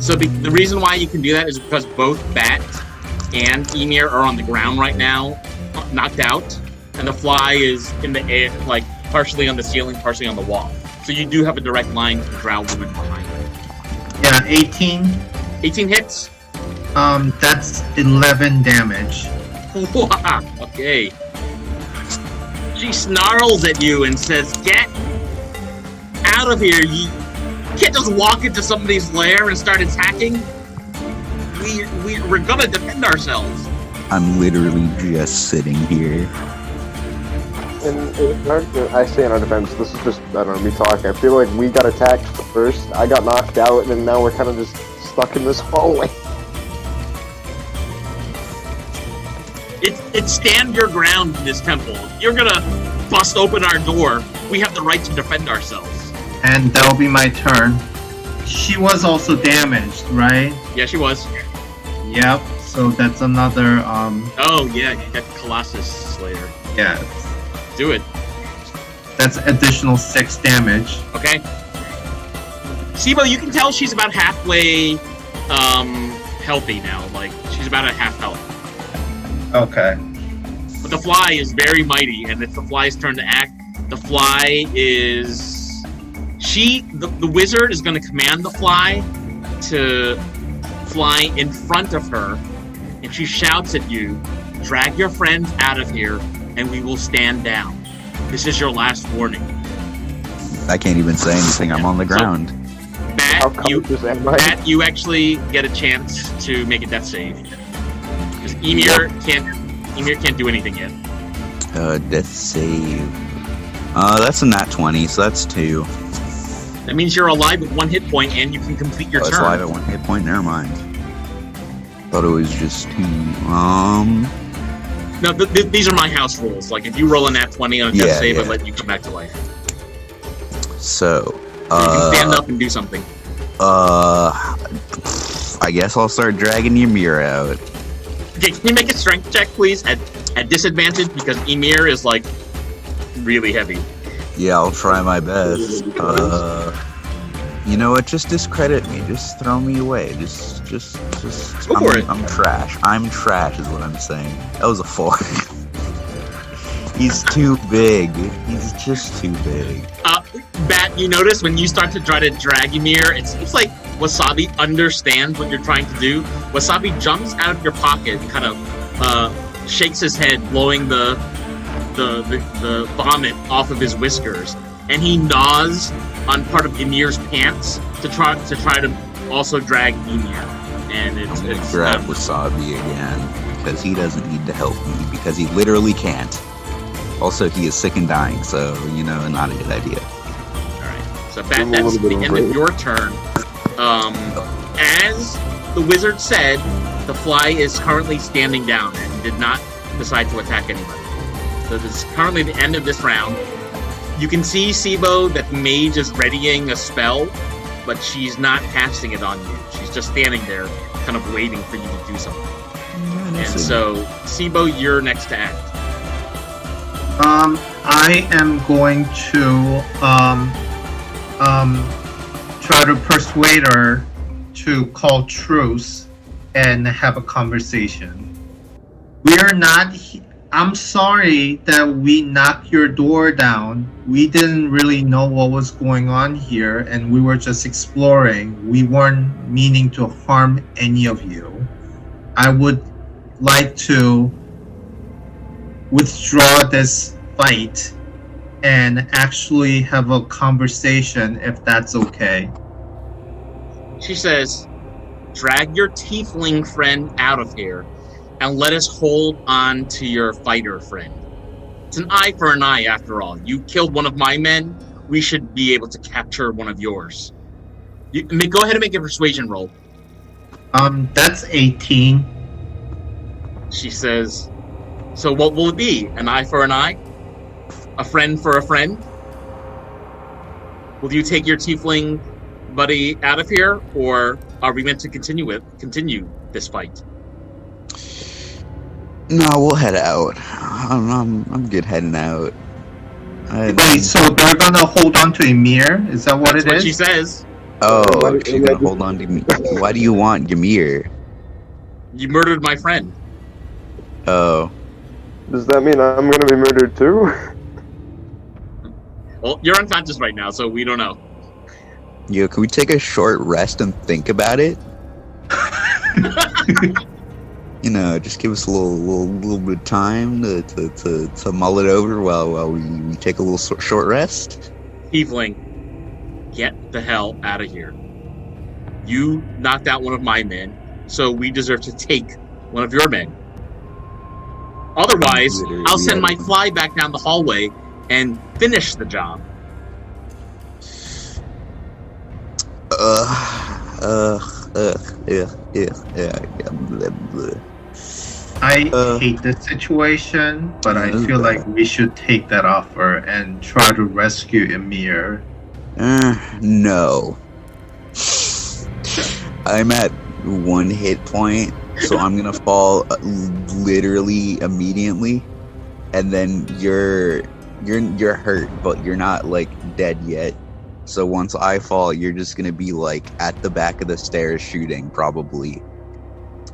So the reason why you can do that is because both Bat and Emir are on the ground right now, knocked out, and the fly is in the air, like partially on the ceiling, partially on the wall. So you do have a direct line to the drow woman behind you. Yeah, 18. 18 hits. That's 11 damage. Wow, okay. She snarls at you and says, "Get out of here! You can't just walk into somebody's lair and start attacking. We're gonna defend ourselves." I'm literally just sitting here. I say in our defense, this is just, I don't know, me talking. I feel like we got attacked first, I got knocked out, and now we're kind of just stuck in this hallway. It's stand your ground in this temple. If you're gonna bust open our door, we have the right to defend ourselves. And that'll be my turn. She was also damaged, right? Yeah, she was. Yep. So that's another, Oh yeah, you got Colossus Slayer. yeah. Do it. That's additional 6 damage. Okay. Sibo, you can tell she's about halfway healthy now. Like, she's about at half health. Okay. But the fly is very mighty, and it's the fly's turn to act. The fly is... The wizard is going to command the fly to fly in front of her, and she shouts at you, "Drag your friends out of here, and we will stand down. This is your last warning." I can't even say anything. I'm on the ground. How Matt, you actually get a chance to make a death save. Because Emir can't do anything yet. Death save. That's a nat 20, so that's 2. That means you're alive with 1 hit point, and you can complete your It's turn. live at 1 hit point. Never mind. Thought it was just 2. No, these are my house rules. Like, if you roll a nat 20 on a death Yeah, save, yeah. I let you come back to life. So, You can stand up and do something. I guess I'll start dragging Ymir out. Okay, can you make a strength check, please, at disadvantage, because Emir is, like, really heavy. Yeah, I'll try my best. You know what? Just discredit me. Just throw me away. Just. Go for it. I'm trash. I'm trash, is what I'm saying. That was a 4. He's too big. He's just too big. Bat, you notice when you start to try to drag Ymir, it seems like Wasabi understands what you're trying to do. Wasabi jumps out of your pocket, kind of shakes his head, blowing the vomit off of his whiskers, and he gnaws on part of Ymir's pants to try to also drag Ymir. And it's grab Wasabi again because he doesn't need to help me because he literally can't. Also, he is sick and dying, so not a good idea. So Bat, that's the end of your turn. As the wizard said, the fly is currently standing down and did not decide to attack anybody. So this is currently the end of this round. You can see, Sibo, that the mage is readying a spell, but she's not casting it on you. She's just standing there, kind of waiting for you to do something. And so, Sibo, you're next to act. I am going to try to persuade her to call truce and have a conversation. We're not. I'm sorry that we knocked your door down. We didn't really know what was going on here, and we were just exploring. We weren't meaning to harm any of you. I would like to withdraw this fight and actually have a conversation, if that's okay. She says, drag your tiefling friend out of here and let us hold on to your fighter friend. It's an eye for an eye, after all. You killed one of my men, we should be able to capture one of yours. Go ahead and make a persuasion roll. That's 18. She says, so what will it be? An eye for an eye? A friend for a friend? Will you take your tiefling buddy out of here, or are we meant to continue this fight? No, we'll head out. I'm good heading out. Wait, so they're gonna hold on to Ymir? Is that what That's it what is? she says. Oh, she's gonna hold on to me. Why do you want Ymir? You murdered my friend. Oh. Does that mean I'm gonna be murdered too? Well, you're unconscious right now, so we don't know. Yo, can we take a short rest and think about it? Just give us a little bit of time to mull it over while we take a little short rest. Tiefling, get the hell out of here. You knocked out one of my men, so we deserve to take one of your men. Otherwise, I'll send my fly back down the hallway and finish the job. I hate this situation, but I feel like we should take that offer and try to rescue Ymir. No. I'm at 1 hit point, so I'm gonna fall literally immediately, and then you're hurt, but you're not dead yet. So once I fall, you're just gonna be at the back of the stairs shooting, probably.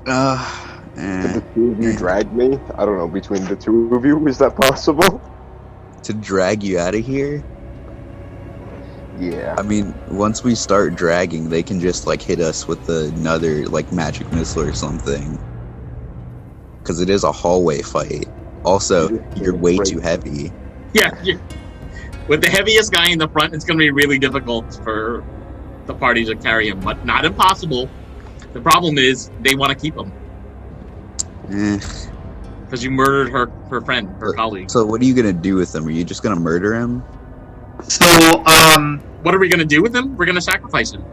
Could the two of you drag me? I don't know, between the two of you, is that possible? To drag you out of here? Yeah. I mean, once we start dragging, they can just hit us with another magic missile or something. Because it is a hallway fight. Also, you're way too heavy. Yeah, with the heaviest guy in the front, it's going to be really difficult for the party to carry him, but not impossible. The problem is they want to keep him. Because you murdered her friend, her colleague. So what are you going to do with him? Are you just going to murder him? So, what are we going to do with him? We're going to sacrifice him.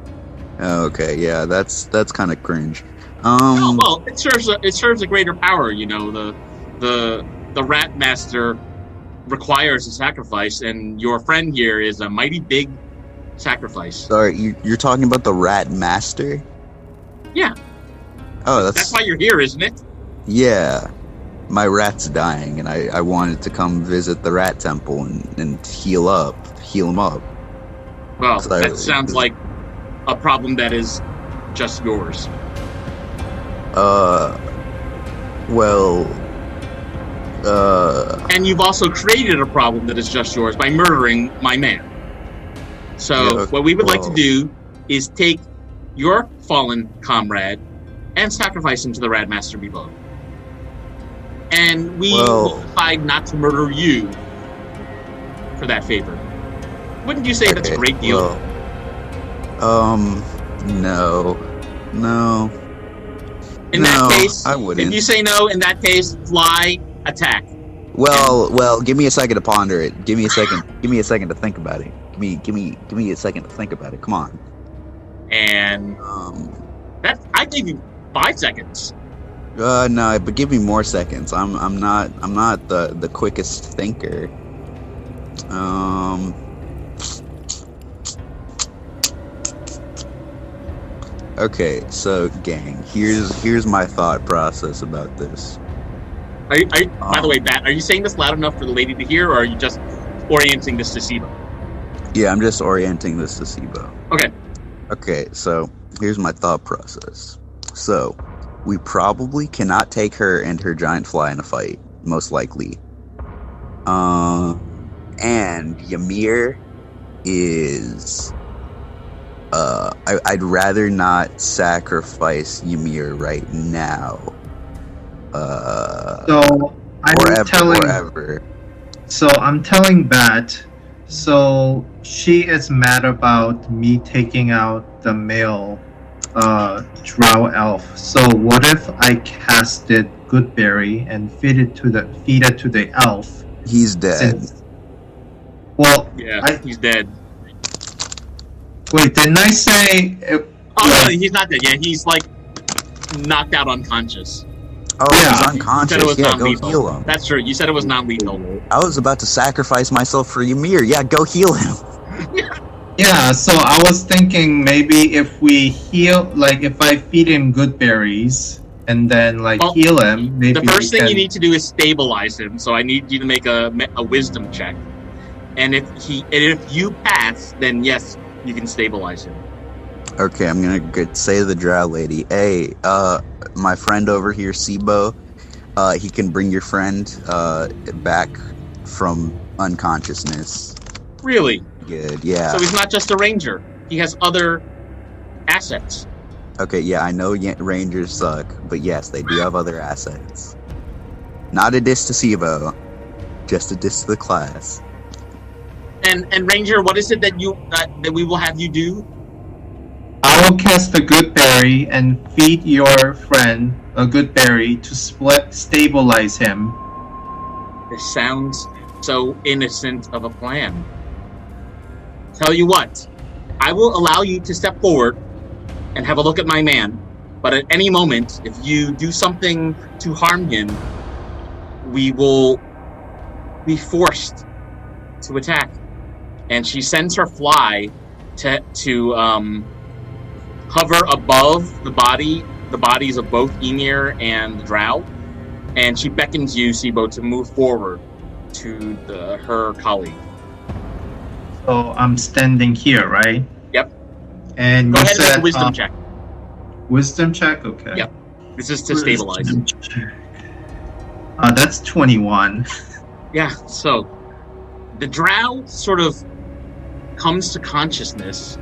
Oh, okay, yeah, that's kind of cringe. Well, it serves a greater power, the rat master requires a sacrifice, and your friend here is a mighty big sacrifice. Sorry, you're talking about the rat master? Yeah. Oh, that's why you're here, isn't it? Yeah. My rat's dying, and I wanted to come visit the rat temple and heal him up. Well, that sounds like a problem that is just yours. And you've also created a problem that is just yours by murdering my man. So Yeah, what we would like to do is take your fallen comrade and sacrifice him to the Radmaster below. And we will decide not to murder you for that favor. Wouldn't you say that's a great deal? No. In that case, I wouldn't. if you say no, in that case, fly, attack. Well, give me a second to ponder it. Give me a second to think about it. Give me a second to think about it. Come on. And I gave you 5 seconds. No, but give me more seconds. I'm not the quickest thinker. Okay, so gang, here's my thought process about this. By the way, Bat, are you saying this loud enough for the lady to hear, or are you just orienting this to Sibo? Yeah, I'm just orienting this to Sibo. Okay, so here's my thought process. So, we probably cannot take her and her giant fly in a fight, most likely. And Ymir is... I'd rather not sacrifice Ymir right now. So I'm telling Bat. So she is mad about me taking out the male drow elf. So what if I casted Goodberry and feed it to the elf? He's dead. He's dead. Wait, didn't I say? No, he's not dead. Yeah, he's like knocked out unconscious. Oh, yeah, he's unconscious. You said it was go non-lethal. heal him. That's true. You said it was non-lethal. I was about to sacrifice myself for Ymir. Yeah, go heal him. Yeah, so I was thinking maybe if we heal, like if I feed him good berries and then heal him, maybe the first thing you need to do is stabilize him. So I need you to make a wisdom check, and if you pass, then yes, you can stabilize him. Okay, I'm gonna say to the drow lady, hey, my friend over here, Sibo, he can bring your friend back from unconsciousness. Really? Good, yeah. So he's not just a ranger. He has other assets. Okay, yeah, I know rangers suck, but yes, they do have other assets. Not a diss to Sibo, just a diss to the class. And Ranger, what is it that that we will have you do? I will cast a good berry and feed your friend a good berry to stabilize him. This sounds so innocent of a plan. Tell you what, I will allow you to step forward and have a look at my man, but at any moment, if you do something to harm him, we will be forced to attack. And she sends her fly to hover above the bodies of both Ymir and the drow, and she beckons you, Sibo, to move forward to her colleague. So I'm standing here, right? Yep. And go you ahead said and make a wisdom check. Wisdom check, okay. Yep. This is to stabilize. That's 21. Yeah. So the drow sort of comes to consciousness,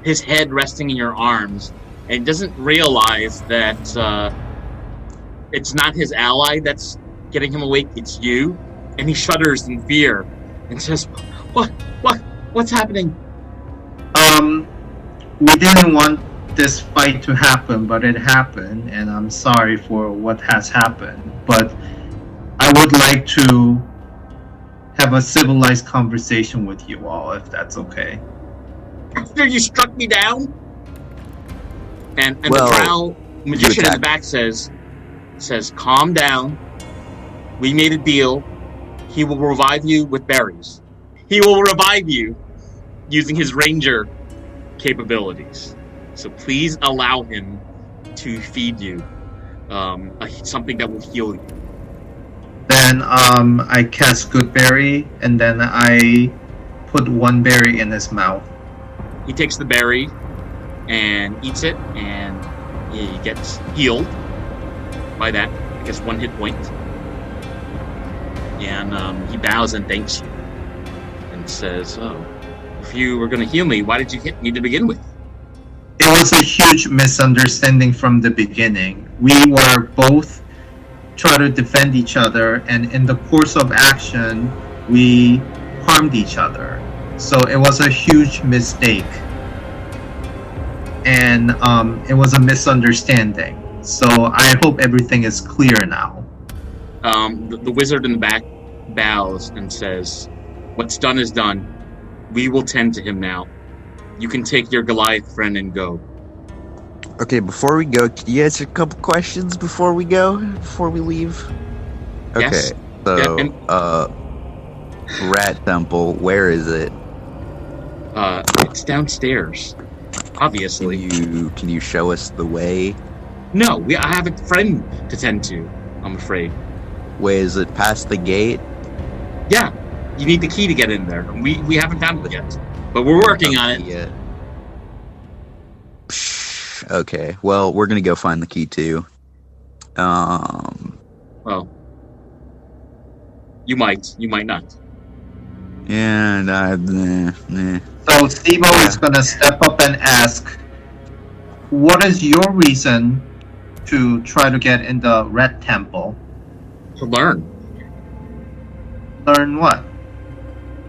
his head resting in your arms, and doesn't realize that it's not his ally that's getting him awake, it's you. And he shudders in fear and says, What's happening? We didn't want this fight to happen, but it happened, and I'm sorry for what has happened. But I would like to have a civilized conversation with you all, if that's okay. After you struck me down? And the drow magician in the back says, calm down. We made a deal. He will revive you with berries. He will revive you using his ranger capabilities. So please allow him to feed you something that will heal you. Then I cast good berry, and then I put one berry in his mouth. He takes the berry and eats it, and he gets healed by that. I guess 1 hit point. and he bows and thanks you, and says, "Oh, if you were going to heal me, why did you hit me to begin with?" It was a huge misunderstanding from the beginning. We were both trying to defend each other, and in the course of action, we harmed each other. So it was a huge mistake. And it was a misunderstanding. So I hope everything is clear now. The wizard in the back bows and says, "What's done is done. We will tend to him now. You can take your Goliath friend and go." Okay, before we go, can you answer a couple questions before we leave? Okay, Yes. so, Yeah, Rat Temple, where is it? It's downstairs, obviously. Can you show us the way? No, I have a friend to tend to, I'm afraid. Wait, is it past the gate? Yeah, you need the key to get in there. We haven't found it yet, but we're working on it. Yeah. Okay, well, we're gonna go find the key too. Well, you might not. And So Steve-O is going to step up and ask, what is your reason to try to get in the Red Temple? To learn. Learn what?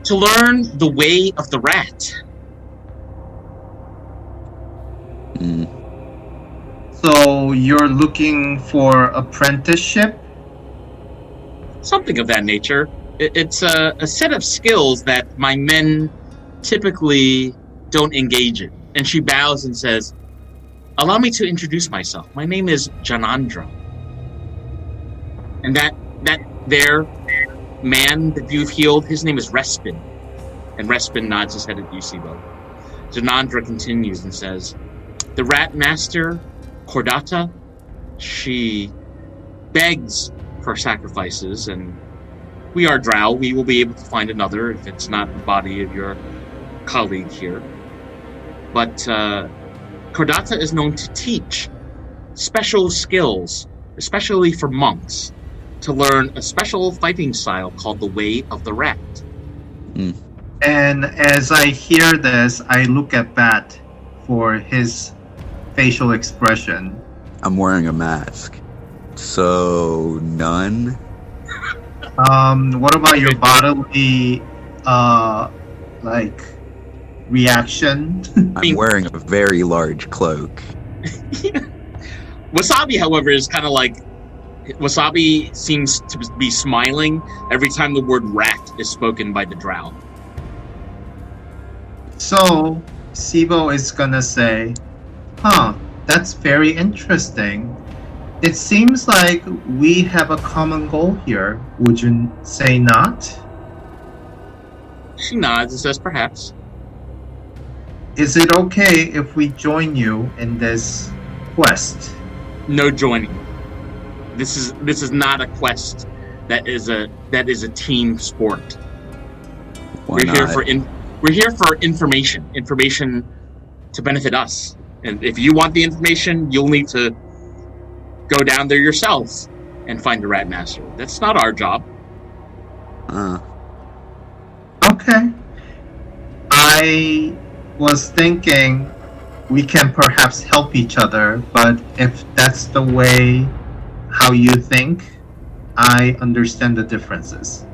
To learn the way of the rat. So you're looking for apprenticeship? Something of that nature. It's a set of skills that my men typically don't engage in. And she bows and says, "Allow me to introduce myself. My name is Janandra. And that there man that you've healed, his name is Respin." And Respin nods his head at you, Sibo. Janandra continues and says, "The rat master, Cordata, she begs for sacrifices, and we are drow. We will be able to find another if it's not the body of your colleague here. But Cordata is known to teach special skills, especially for monks, to learn a special fighting style called the Way of the Rat." And as I hear this, I look at Bat for his facial expression. I'm wearing a mask, so none. What about your bodily, reaction? I'm wearing a very large cloak. Wasabi, however, is kind of like... Wasabi seems to be smiling every time the word rat is spoken by the drow. So, Sibo is gonna say, that's very interesting. It seems like we have a common goal here. Would you say not? She nods and says, "Perhaps." Is it okay if we join you in this quest? No joining. This is not a quest. That is a team sport. Why We're not? here for information to benefit us. And if you want the information, you'll need to go down there yourselves and find the rat master. That's not our job. Okay. I was thinking we can perhaps help each other, but if that's the way how you think, I understand the differences.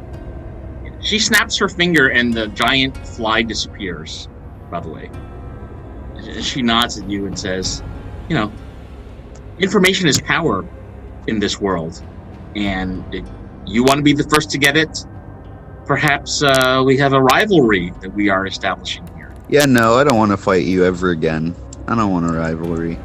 She snaps her finger and the giant fly disappears, by the way. She nods at you and says, information is power in this world. And if you want to be the first to get it, perhaps we have a rivalry that we are establishing here. Yeah, no, I don't want to fight you ever again. I don't want a rivalry.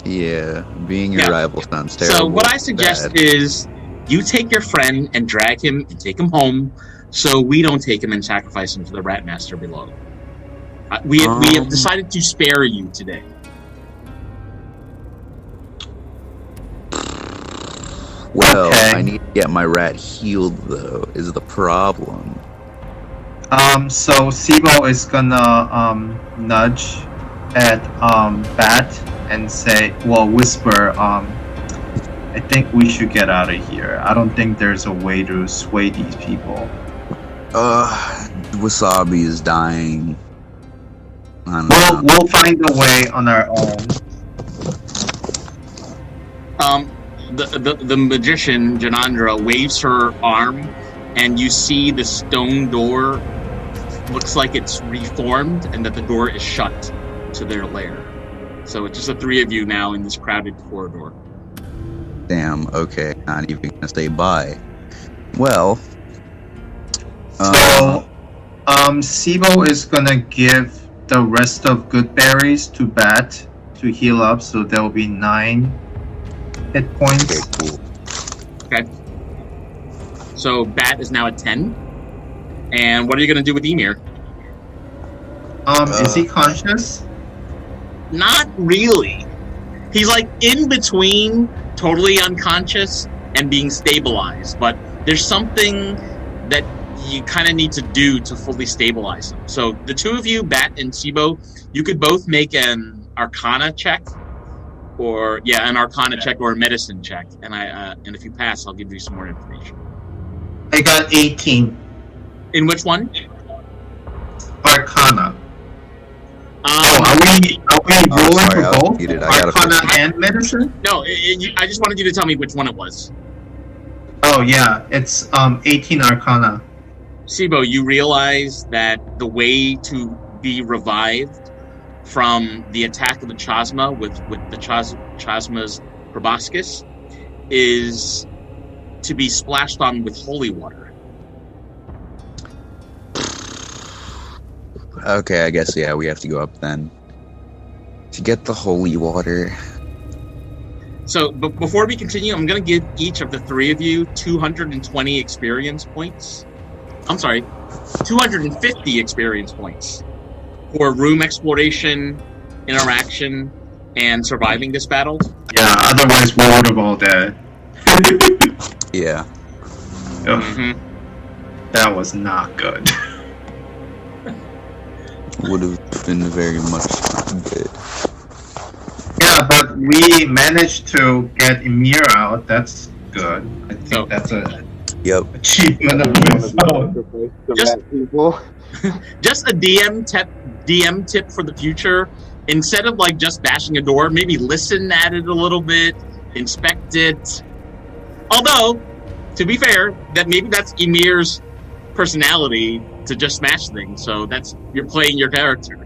Yeah, being your rival sounds terrible. So what I suggest is you take your friend and drag him and take him home, so we don't take him and sacrifice him to the rat master below. We have decided to spare you today. Well, Okay. I need to get my rat healed, though, is the problem. So Sibo is gonna nudge at Bat and say, whisper, I think we should get out of here. I don't think there's a way to sway these people. Wasabi is dying. I don't know. We'll find a way on our own. The magician Janandra waves her arm, and you see the stone door looks like it's reformed, and that the door is shut to their lair. So it's just the three of you now in this crowded corridor. Damn, okay, not even gonna say bye. Well, So, Sibo is gonna give the rest of good berries to Bat to heal up, so there will be 9 hit points. okay, cool. Okay. So Bat is now at 10. And what are you going to do with Emir? Is he conscious? Not really. He's like in between totally unconscious and being stabilized, but there's something that you kind of need to do to fully stabilize him. So the two of you, Bat and Sibo, you could both make an Arcana check, or an Arcana check or a Medicine check, and if you pass, I'll give you some more information. I got 18. In which one? Arcana. Are we rolling sorry, for I was both? muted. I gotta Arcana fix and medicine? No, I just wanted you to tell me which one it was. Oh yeah, it's 18 Arcana. Sibo, you realize that the way to be revived from the attack of the Chasma with the Chasma's proboscis is to be splashed on with holy water. Okay, I guess, yeah, we have to go up then. To get the holy water. So, but before we continue, I'm going to give each of the three of you 220 experience points. I'm sorry, 250 experience points for room exploration, interaction, and surviving this battle. Yeah, otherwise we would have all dead. Yeah. Ugh, that was not good. Would have been very much good. Yeah, but we managed to get Emir out. That's good. I think that's a Yep. achievement of yourself. Just a DM tip for the future. Instead of like just bashing a door, maybe listen at it a little bit, inspect it. Although, to be fair, that's Emir's personality to just smash things. So you're playing your character.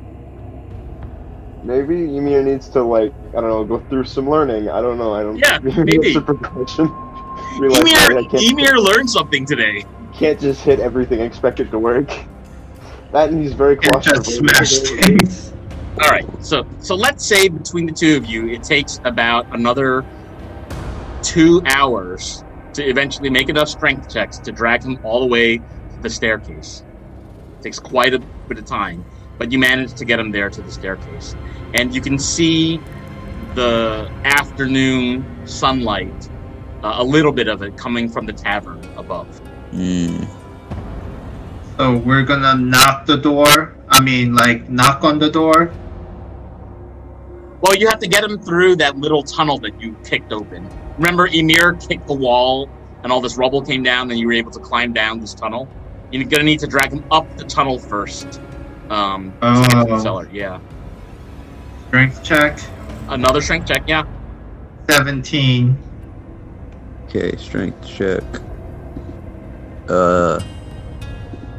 Maybe Ymir needs to, like, I don't know, go through some learning. I don't know. Yeah, maybe. It's a progression. Ymir learned something today. Can't just hit everything, expect it to work. That, and he's very Can't just smash things. All right, so let's say between the two of you, it takes about another 2 hours to eventually make enough strength checks to drag him all the way to the staircase. It takes quite a bit of time, but you manage to get him there to the staircase. And you can see the afternoon sunlight, a little bit of it coming from the tavern above. So we're gonna knock on the door. Well, you have to get him through that little tunnel that you kicked open. Remember, Emir kicked the wall, and all this rubble came down, and you were able to climb down this tunnel? You're gonna need to drag him up the tunnel first. To get to the cellar, yeah. Strength check. Another strength check, yeah. 17. Okay, strength check.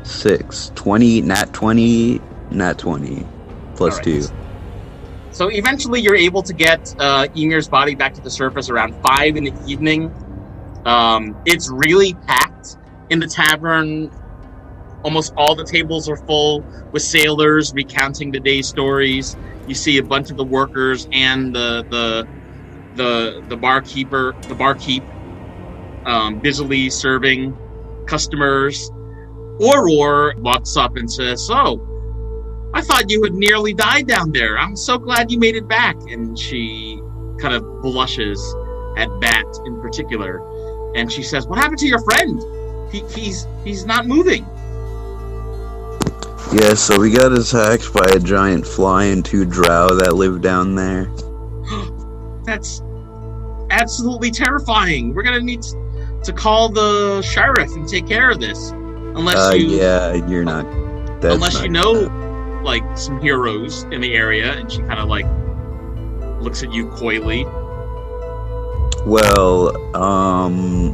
6. 20, nat 20, nat 20. Plus All right. 2. So eventually you're able to get Emir's body back to the surface around 5 in the evening. It's really packed in the tavern. Almost all the tables are full with sailors recounting the day's stories. You see a bunch of the workers and the barkeep busily serving customers. Aurora walks up and says, "So, I thought you had nearly died down there. I'm so glad you made it back." And she kind of blushes at Bat in particular, and she says, "What happened to your friend? He's not moving." Yeah, so we got attacked by a giant fly and 2 drow that live down there. That's absolutely terrifying. We're gonna need to call the sheriff and take care of this. Unless you're not. Unless you know, like, some heroes in the area, and she kind of like looks at you coyly. Well,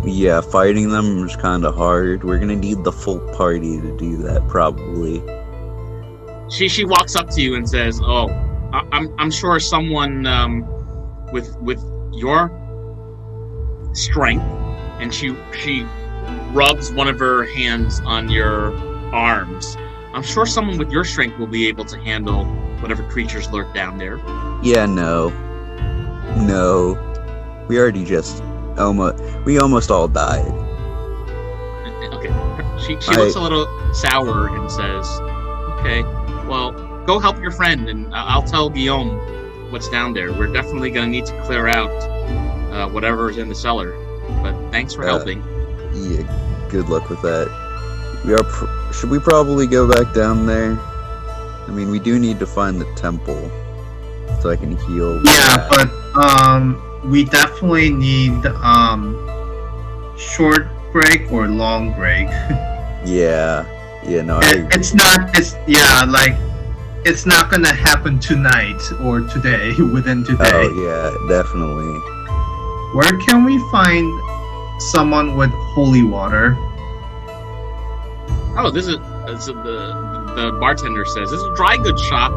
yeah, fighting them is kind of hard. We're gonna need the full party to do that, probably. She walks up to you and says, "Oh, I'm sure someone with your strength," and she rubs one of her hands on your arms. "I'm sure someone with your strength will be able to handle whatever creatures lurk down there." Yeah, no. We already we almost all died. Okay. She looks a little sour and says, "Okay, well, go help your friend, and I'll tell Guillaume what's down there. We're definitely going to need to clear out whatever is in the cellar. But thanks for helping." Yeah, good luck with that. Should we probably go back down there? I mean, we do need to find the temple so I can heal. Yeah, but we definitely need short break or long break. Yeah, no. It's not gonna happen tonight or today, within today. Oh yeah, definitely. Where can we find someone with holy water? Oh, the bartender says, "This is a dry goods shop.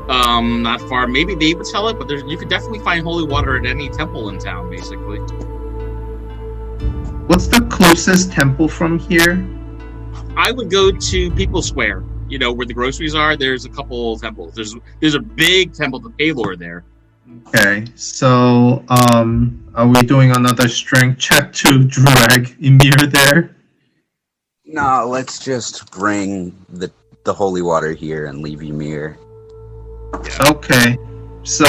Not far. Maybe they would sell it, but you could definitely find holy water at any temple in town, basically." What's the closest temple from here? I would go to People Square. You know, where the groceries are. There's a couple temples. There's a big temple to Paylor there. Okay, so are we doing another strength check to drag Emir there? No, let's just bring the holy water here and leave Ymir. Okay, so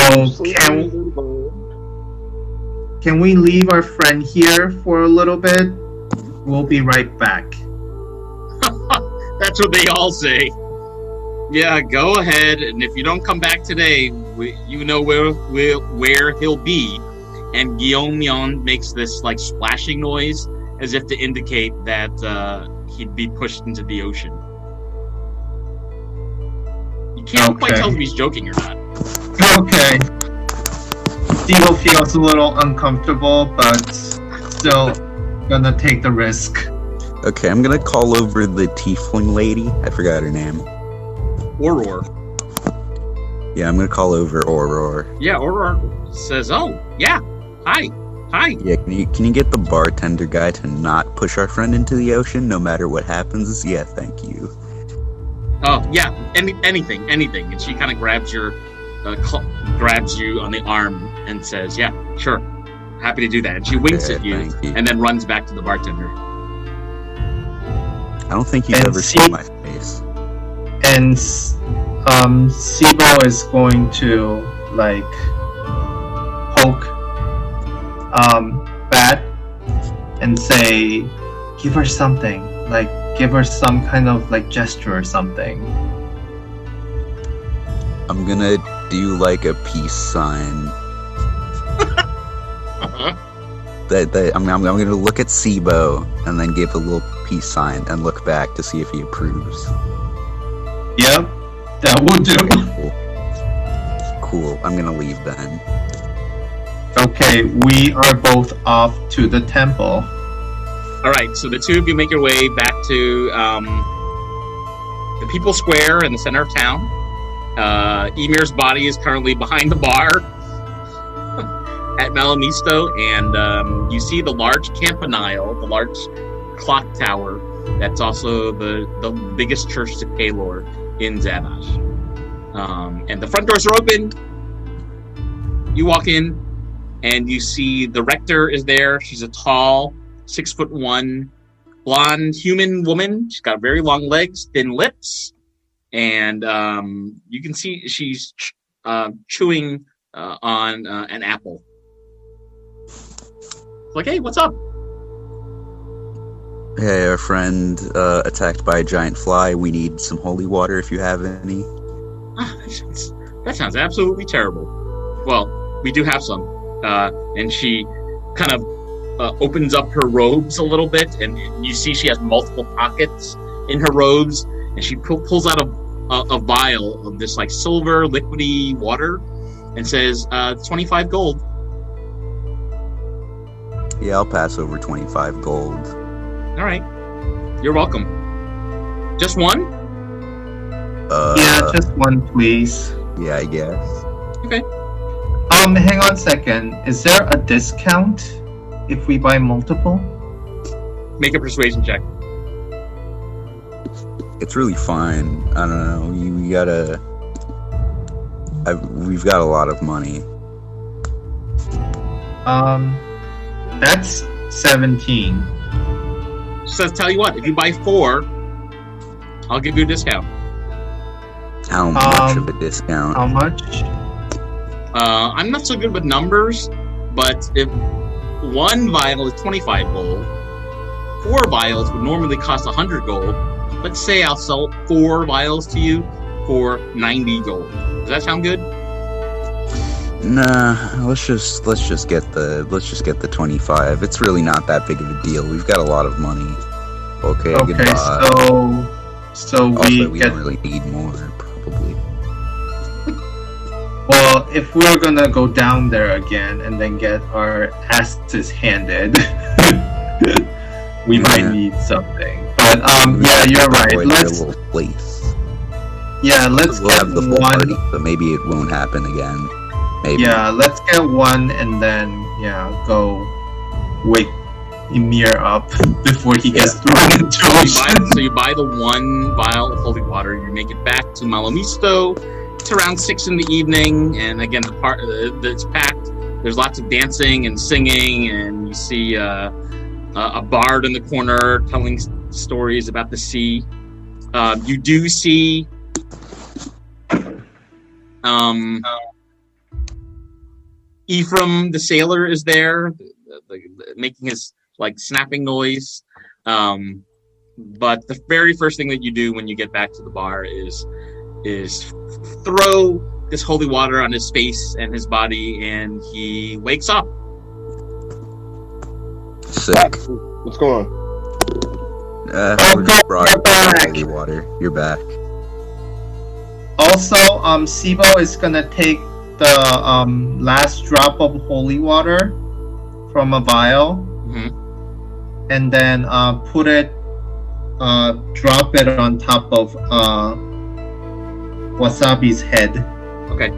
can we leave our friend here for a little bit? We'll be right back. That's what they all say. Yeah, go ahead, and if you don't come back today, you know where he'll be. And Guillaume Mion makes this like splashing noise as if to indicate that he'd be pushed into the ocean. You can't quite tell if he's joking or not. Okay. Steve feels a little uncomfortable, but still gonna take the risk. Okay, I'm gonna call over the tiefling lady. I forgot her name. Aurora. Yeah, I'm gonna call over Aurora. Yeah, Aurora says, "Oh, yeah, hi." Yeah, can you get the bartender guy to not push our friend into the ocean no matter what happens? Yeah, thank you. Oh, yeah, anything. And she kind of grabs you on the arm and says, "Yeah, sure, happy to do that." And she winks at you and then runs back to the bartender. I don't think you've ever seen my face. And Sibo is going to like poke Bat and say, "Give her something, like give her some kind of like gesture or something." I'm gonna do like a peace sign. I'm gonna look at Sibo and then give a little peace sign and look back to see if he approves. Yep, that will do. Cool. I'm gonna leave then. Okay, we are both off to the temple. All right, so the two of you make your way back to the People Square in the center of town. Emir's body is currently behind the bar at Malo Misto, and you see the large campanile, the large clock tower. That's also the biggest church to Paylor in Zanash. And the front doors are open. You walk in, and you see the rector is there. She's a tall, 6'1", blonde human woman. She's got very long legs, thin lips, and you can see she's chewing on an apple. Like, hey, what's up? Hey, our friend attacked by a giant fly. We need some holy water if you have any. That sounds absolutely terrible. Well, we do have some. And she kind of opens up her robes a little bit, and you see she has multiple pockets in her robes, and she pulls out a vial of this like silver liquidy water and says 25 gold. Yeah, I'll pass over 25 gold. All right, you're welcome. Just one? Yeah, just one, please. Yeah, I guess. Okay. Hang on a second. Is there a discount if we buy multiple? Make a persuasion check. It's really fine. I don't know. We gotta. We've got a lot of money. That's 17. So tell you what, if you buy 4, I'll give you a discount. How much of a discount? How much? I'm not so good with numbers, but if 1 vial is 25 gold, 4 vials would normally cost 100 gold. Let's say I'll sell 4 vials to you for 90 gold. Does that sound good? Nah, let's just get the 25. It's really not that big of a deal. We've got a lot of money. Okay, goodbye. so Also, we don't really need more, probably. Well, if we're gonna go down there again and then get our asses handed, we might need something. But yeah, you're right. Let's little place. Yeah, let's we'll get have the full one. party, but maybe it won't happen again. Maybe. Yeah, let's get one and then go wake Emir up before he gets thrown into ocean. So you buy the 1 vial of holy water. You make it back to Malo Misto. It's around 6 in the evening, and again, it's packed. There's lots of dancing and singing, and you see a bard in the corner telling stories about the sea. You do see Ephraim the sailor is there, making his like snapping noise. But the very first thing that you do when you get back to the bar is throw this holy water on his face and his body, and he wakes up. Sick. What's going on? We're just brought up holy water. You're back. Also, Sibo is gonna take the last drop of holy water from a vial, and then drop it on top of Wasabi's head. Okay.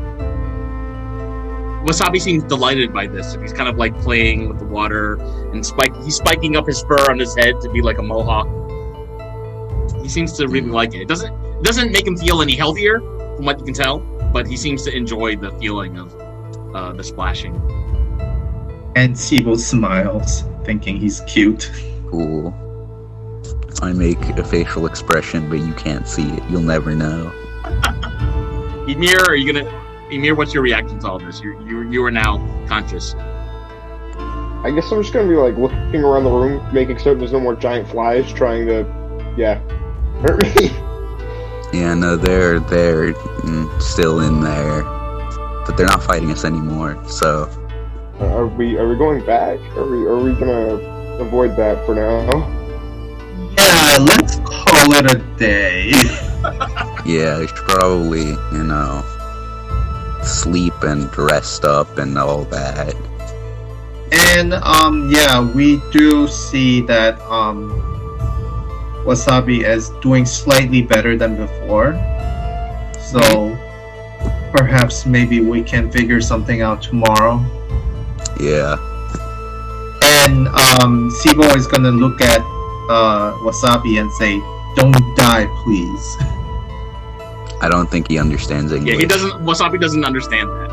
Wasabi seems delighted by this. He's kind of like playing with the water and he's spiking up his fur on his head to be like a mohawk. He seems to really like it. It doesn't make him feel any healthier, from what you can tell, but he seems to enjoy the feeling of the splashing. And Sibo smiles, thinking he's cute. Cool. I make a facial expression, but you can't see it. You'll never know. Emir, what's your reaction to all this? You are now conscious. I guess I'm just gonna be like looking around the room, making certain there's no more giant flies trying to, hurt me. Yeah, no, they're still in there, but they're not fighting us anymore. So, are we going back? Are we gonna avoid that for now? Yeah, let's call it a day. yeah, we should probably, sleep and rest up and all that. And we do see that Wasabi is doing slightly better than before. So perhaps maybe we can figure something out tomorrow. Yeah. And Sibo is gonna look at Wasabi and say, "Don't die, please." I don't think he understands English. Yeah, Wasabi doesn't understand that.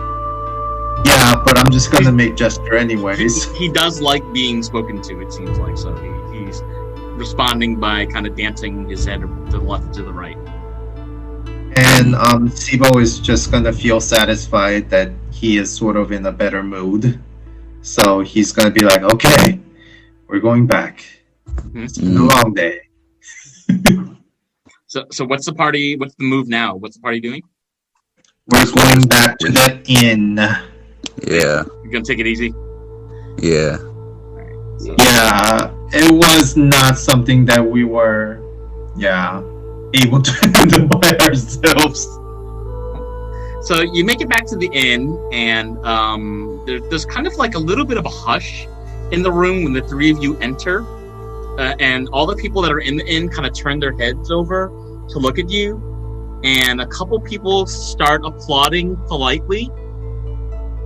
Yeah, but I'm just gonna make gesture anyways. He does like being spoken to, it seems like, so he's responding by kind of dancing his head to the left and to the right. And Sibo is just gonna feel satisfied that he is sort of in a better mood. So he's gonna be like, okay, we're going back. It's been a long day. So what's the move now? What's the party doing? We're going back to the inn. Yeah. You're gonna take it easy? Yeah. So. Yeah, it was not something that we were, able to handle by ourselves. So you make it back to the inn, and there's kind of like a little bit of a hush in the room when the three of you enter, and all the people that are in the inn kind of turn their heads over to look at you, and a couple people start applauding politely,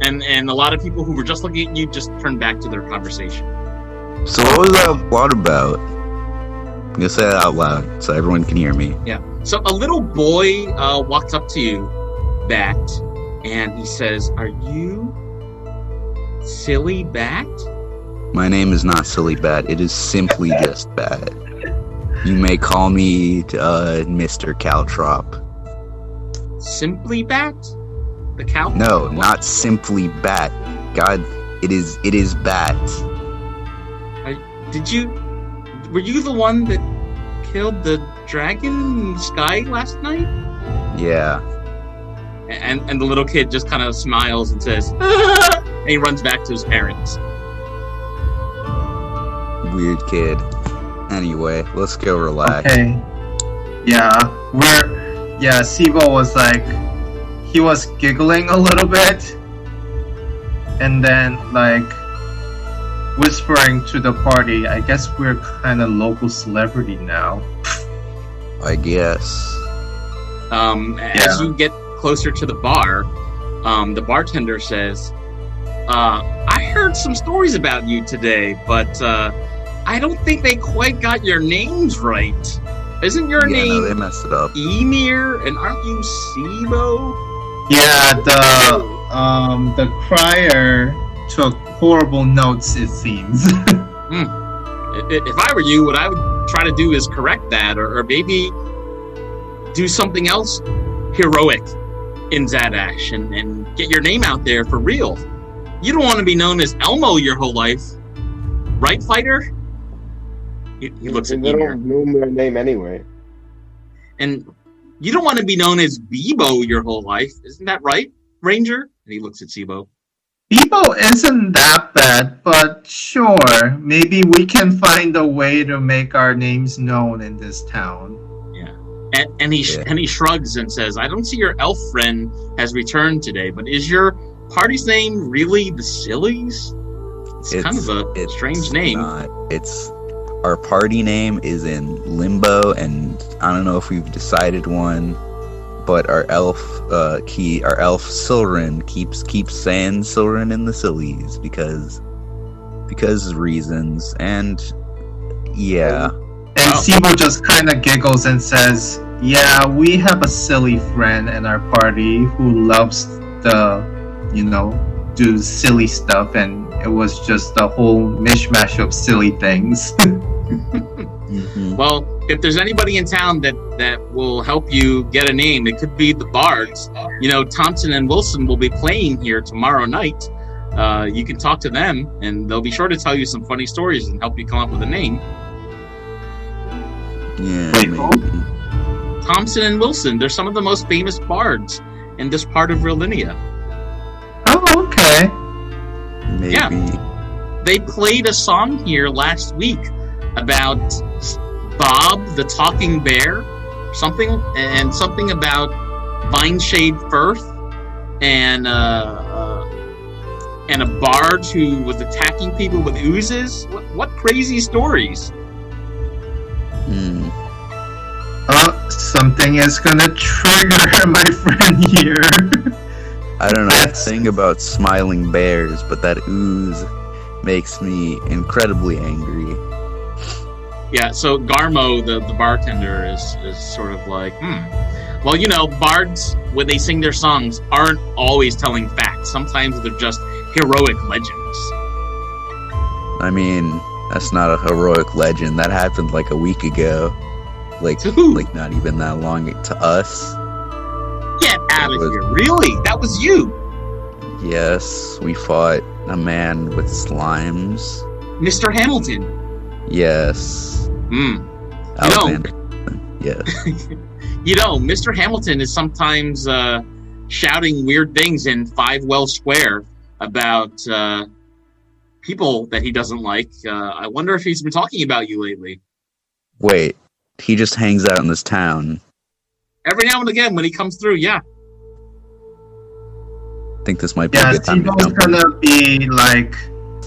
and a lot of people who were just looking at you just turn back to their conversation. So what was that applaud about? I'm gonna say it out loud so everyone can hear me. Yeah. So a little boy walks up to you, Bat, and he says, "Are you Silly Bat?" My name is not Silly Bat. It is simply just Bat. You may call me Mr. Caltrop. Simply Bat? The cow? No, not simply Bat. God, it is Bat. Were you the one that killed the dragon in the sky last night? Yeah. And the little kid just kind of smiles and says, "Ah!" and he runs back to his parents. Weird kid. Anyway, let's go relax. Okay. Sibo was like, he was giggling a little bit, and then like whispering to the party, I guess we're kind of local celebrity now. I guess. As you get closer to the bar, the bartender says, "I heard some stories about you today, but I don't think they quite got your names right. Isn't your name No, they messed it up. Emir, and aren't you Sibo?" Yeah, the crier took horrible notes, it seems. If I were you, what I would try to do is correct that, or maybe do something else heroic in Zadash and get your name out there for real. You don't want to be known as Elmo your whole life, right, fighter? He looks at They Emir. don't know their name anyway. And you don't want to be known as Bebo your whole life, isn't that right, Ranger? And he looks at Sibo. Bebo isn't that bad, but sure, maybe we can find a way to make our names known in this town. Yeah. And he shrugs and says, "I don't see your elf friend has returned today, but is your party's name really the Sillies?" It's kind of a strange name. Our party name is in limbo, and I don't know if we've decided one, but our elf Silrin keeps saying Silrin and the Sillies because reasons, and yeah. And Sibo just kind of giggles and says, "Yeah, we have a silly friend in our party who loves do silly stuff, and it was just a whole mishmash of silly things." Mm-hmm. Well, if there's anybody in town that will help you get a name, it could be the Bards. Thompson and Wilson will be playing here tomorrow night. You can talk to them, and they'll be sure to tell you some funny stories and help you come up with a name. Yeah, Wait, maybe. Thompson and Wilson, they're some of the most famous bards in this part of Virlinia. Oh, okay. Maybe. Yeah. They played a song here last week about Bob the talking bear, something about Vineshade Firth, and a bard who was attacking people with oozes. What crazy stories! Something is gonna trigger my friend here. I don't know a thing about smiling bears, but that ooze makes me incredibly angry. Yeah, so Garmo, the bartender, is sort of like, Well, bards, when they sing their songs, aren't always telling facts. Sometimes they're just heroic legends. I mean, that's not a heroic legend. That happened like a week ago. To who? Like not even that long to us. Get out of here. Really? That was you? Yes, we fought a man with slimes. Mr. Hamilton. Yes. Alexander. Yes. Mr. Hamilton is sometimes shouting weird things in 5 Well Square about people that he doesn't like. I wonder if he's been talking about you lately. Wait, he just hangs out in this town. Every now and again when he comes through, yeah. I think this might be a good time to Sibo's jump in. gonna be like,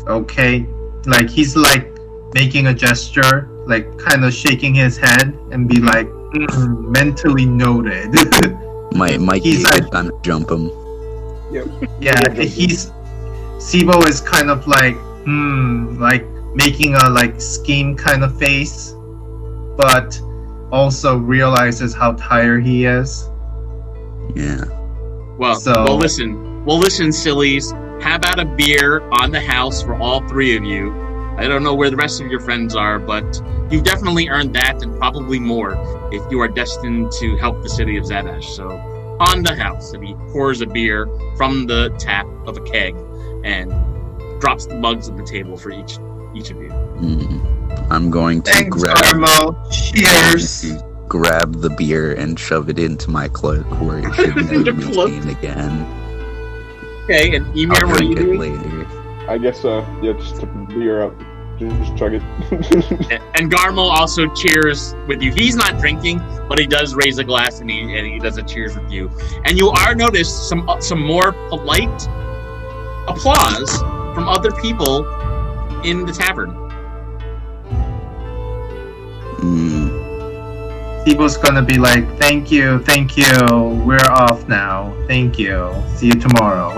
okay, like he's like making a gesture, like kind of shaking his head and be like, mentally noted. Might be He's a like- good time to jump him. Yeah, Sibo is kind of like, like making a like scheme kind of face, but also realizes how tired he is. Yeah. Well, listen, sillies. How about a beer on the house for all three of you? I don't know where the rest of your friends are, but you've definitely earned that and probably more if you are destined to help the city of Zadash. So, on the house, and he pours a beer from the tap of a keg and drops the mugs on the table for each of you. I'm going to Thanks, Armo. Cheers. grab the beer and shove it into my cloak where it should never be cloak. seen again. Okay, and Emir, I'll what are you drink it doing? later. I guess, just tip the beer up. Just chug it. And Garmo also cheers with you. He's not drinking, but he does raise a glass and he does a cheers with you. And you are noticed some more polite applause from other people in the tavern. Sibo's gonna be like, thank you, we're off now, thank you, see you tomorrow.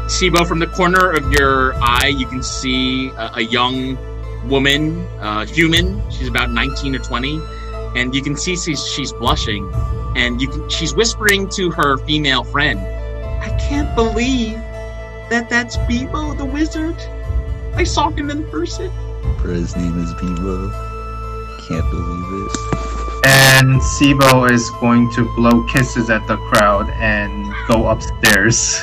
Sibo, from the corner of your eye, you can see a young woman, human. She's about 19 or 20, and you can see she's blushing, and she's whispering to her female friend, "I can't believe that's Bibo the wizard. I saw him in person." His name is Bibo. Can't believe it. And Sibo is going to blow kisses at the crowd and go upstairs.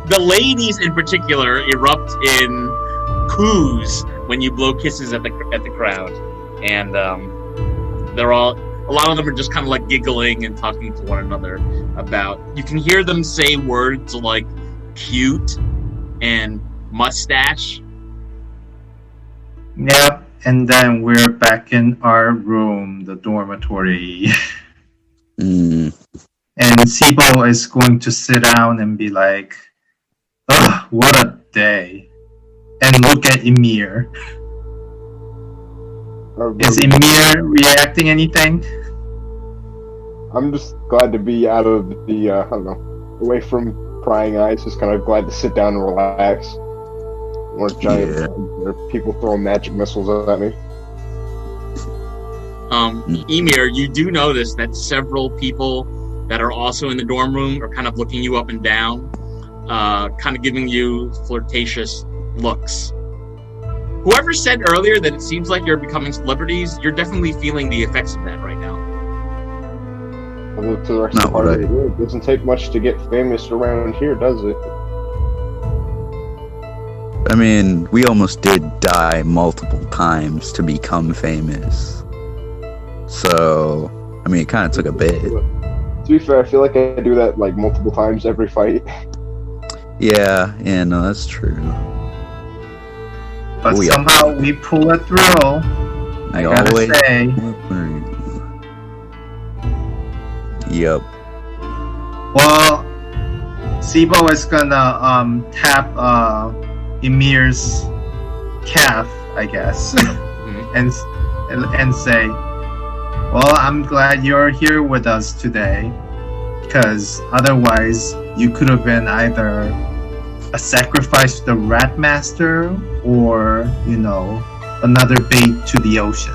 The ladies in particular erupt in coos when you blow kisses at the crowd, and a lot of them are just kind of like giggling and talking to one another about. You can hear them say words like "cute" and "mustache." Yep, and then we're back in our room, the dormitory. And Sibo is going to sit down and be like, ugh, what a day. And look at Emir. Is Emir reacting anything? I'm just glad to be out of the, I don't know, away from prying eyes. Just kind of glad to sit down and relax. More giant people throwing magic missiles at me. Emir, you do notice that several people that are also in the dorm room are kind of looking you up and down, kind of giving you flirtatious looks. Whoever said earlier that it seems like you're becoming celebrities, you're definitely feeling the effects of that right now. I look to the rest of the party. It doesn't take much to get famous around here, does it? I mean, we almost did die multiple times to become famous. So, I mean, it kind of took a bit. To be fair, I feel like I do that like multiple times every fight. Yeah, no, that's true. But somehow we pull it through. I gotta say. Yep. Well, Sibo is gonna tap Emir's calf, I guess, and say, "Well, I'm glad you're here with us today, because otherwise you could have been either a sacrifice to the Rat Master or, another bait to the ocean."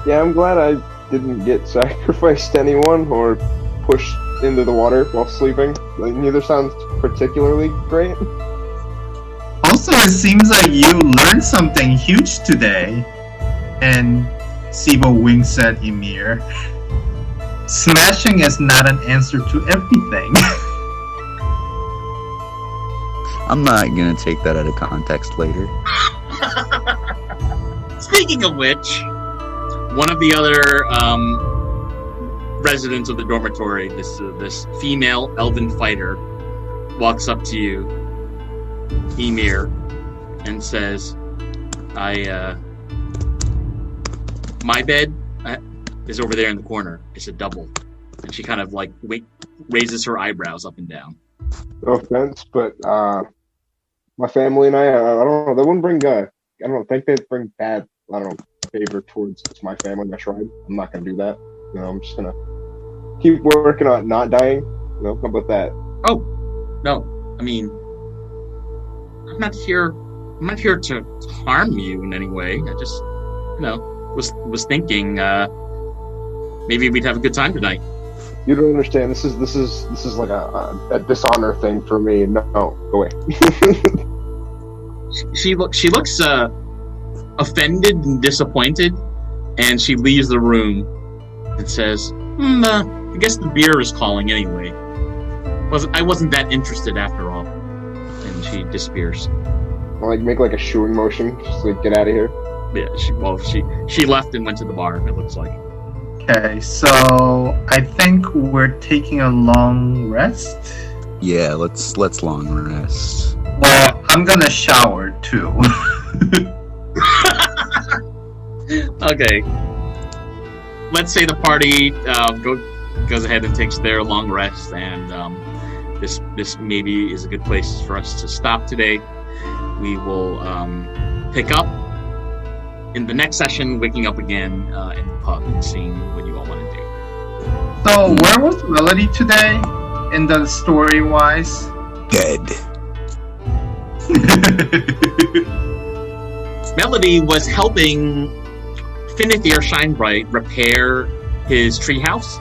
Yeah, I'm glad I didn't get sacrificed to anyone or pushed into the water while sleeping. Like, neither sounds particularly great. Also, it seems like you learned something huge today. And Sibo winks at Emir. Smashing is not an answer to everything. I'm not gonna take that out of context later. Speaking of which, one of the other residents of the dormitory, this female elven fighter, walks up to you. Emir and says, my bed is over there in the corner. It's a double. And she kind of like raises her eyebrows up and down. No offense, but my family and I don't know. They wouldn't bring. I think they'd bring bad. I don't know, favor towards my family, my tribe. I'm not gonna do that. I'm just gonna keep working on not dying. How about that? Oh, no. I mean, I'm not here to harm you in any way. I just, was thinking maybe we'd have a good time tonight. You don't understand. This is like a dishonor thing for me. No, go away. She looks offended and disappointed, and she leaves the room and says, I guess the beer is calling anyway. I wasn't that interested after all. And she disappears. I'll make like a shooing motion, just like get out of here. Yeah, she left and went to the bar, it looks like. Okay, so I think we're taking a long rest. Yeah, let's long rest. Well, I'm gonna shower too. Okay. Let's say the party goes ahead and takes their long rest, and this maybe is a good place for us to stop today. We will pick up in the next session, waking up again in the pub and seeing what you all want to do. So, where was Melody today, in the story-wise? Dead. Melody was helping Finithir Shinebright repair his treehouse.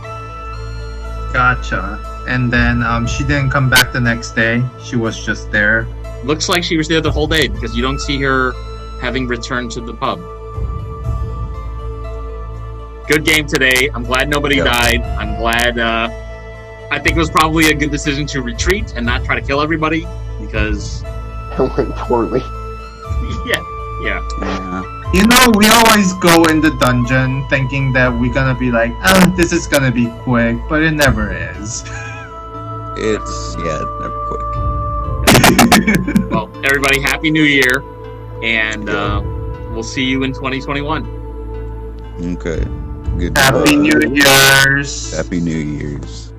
Gotcha. And then she didn't come back the next day. She was just there. Looks like she was there the whole day because you don't see her having returned to the pub. Good game today. I'm glad nobody died. I'm glad. I think it was probably a good decision to retreat and not try to kill everybody because It went poorly. Yeah. We always go in the dungeon thinking that we're gonna be like, this is gonna be quick, but it never is. It's never quick. Well, everybody, Happy New Year, and we'll see you in 2021. Okay. Good. Happy New Year's. Happy New Year's.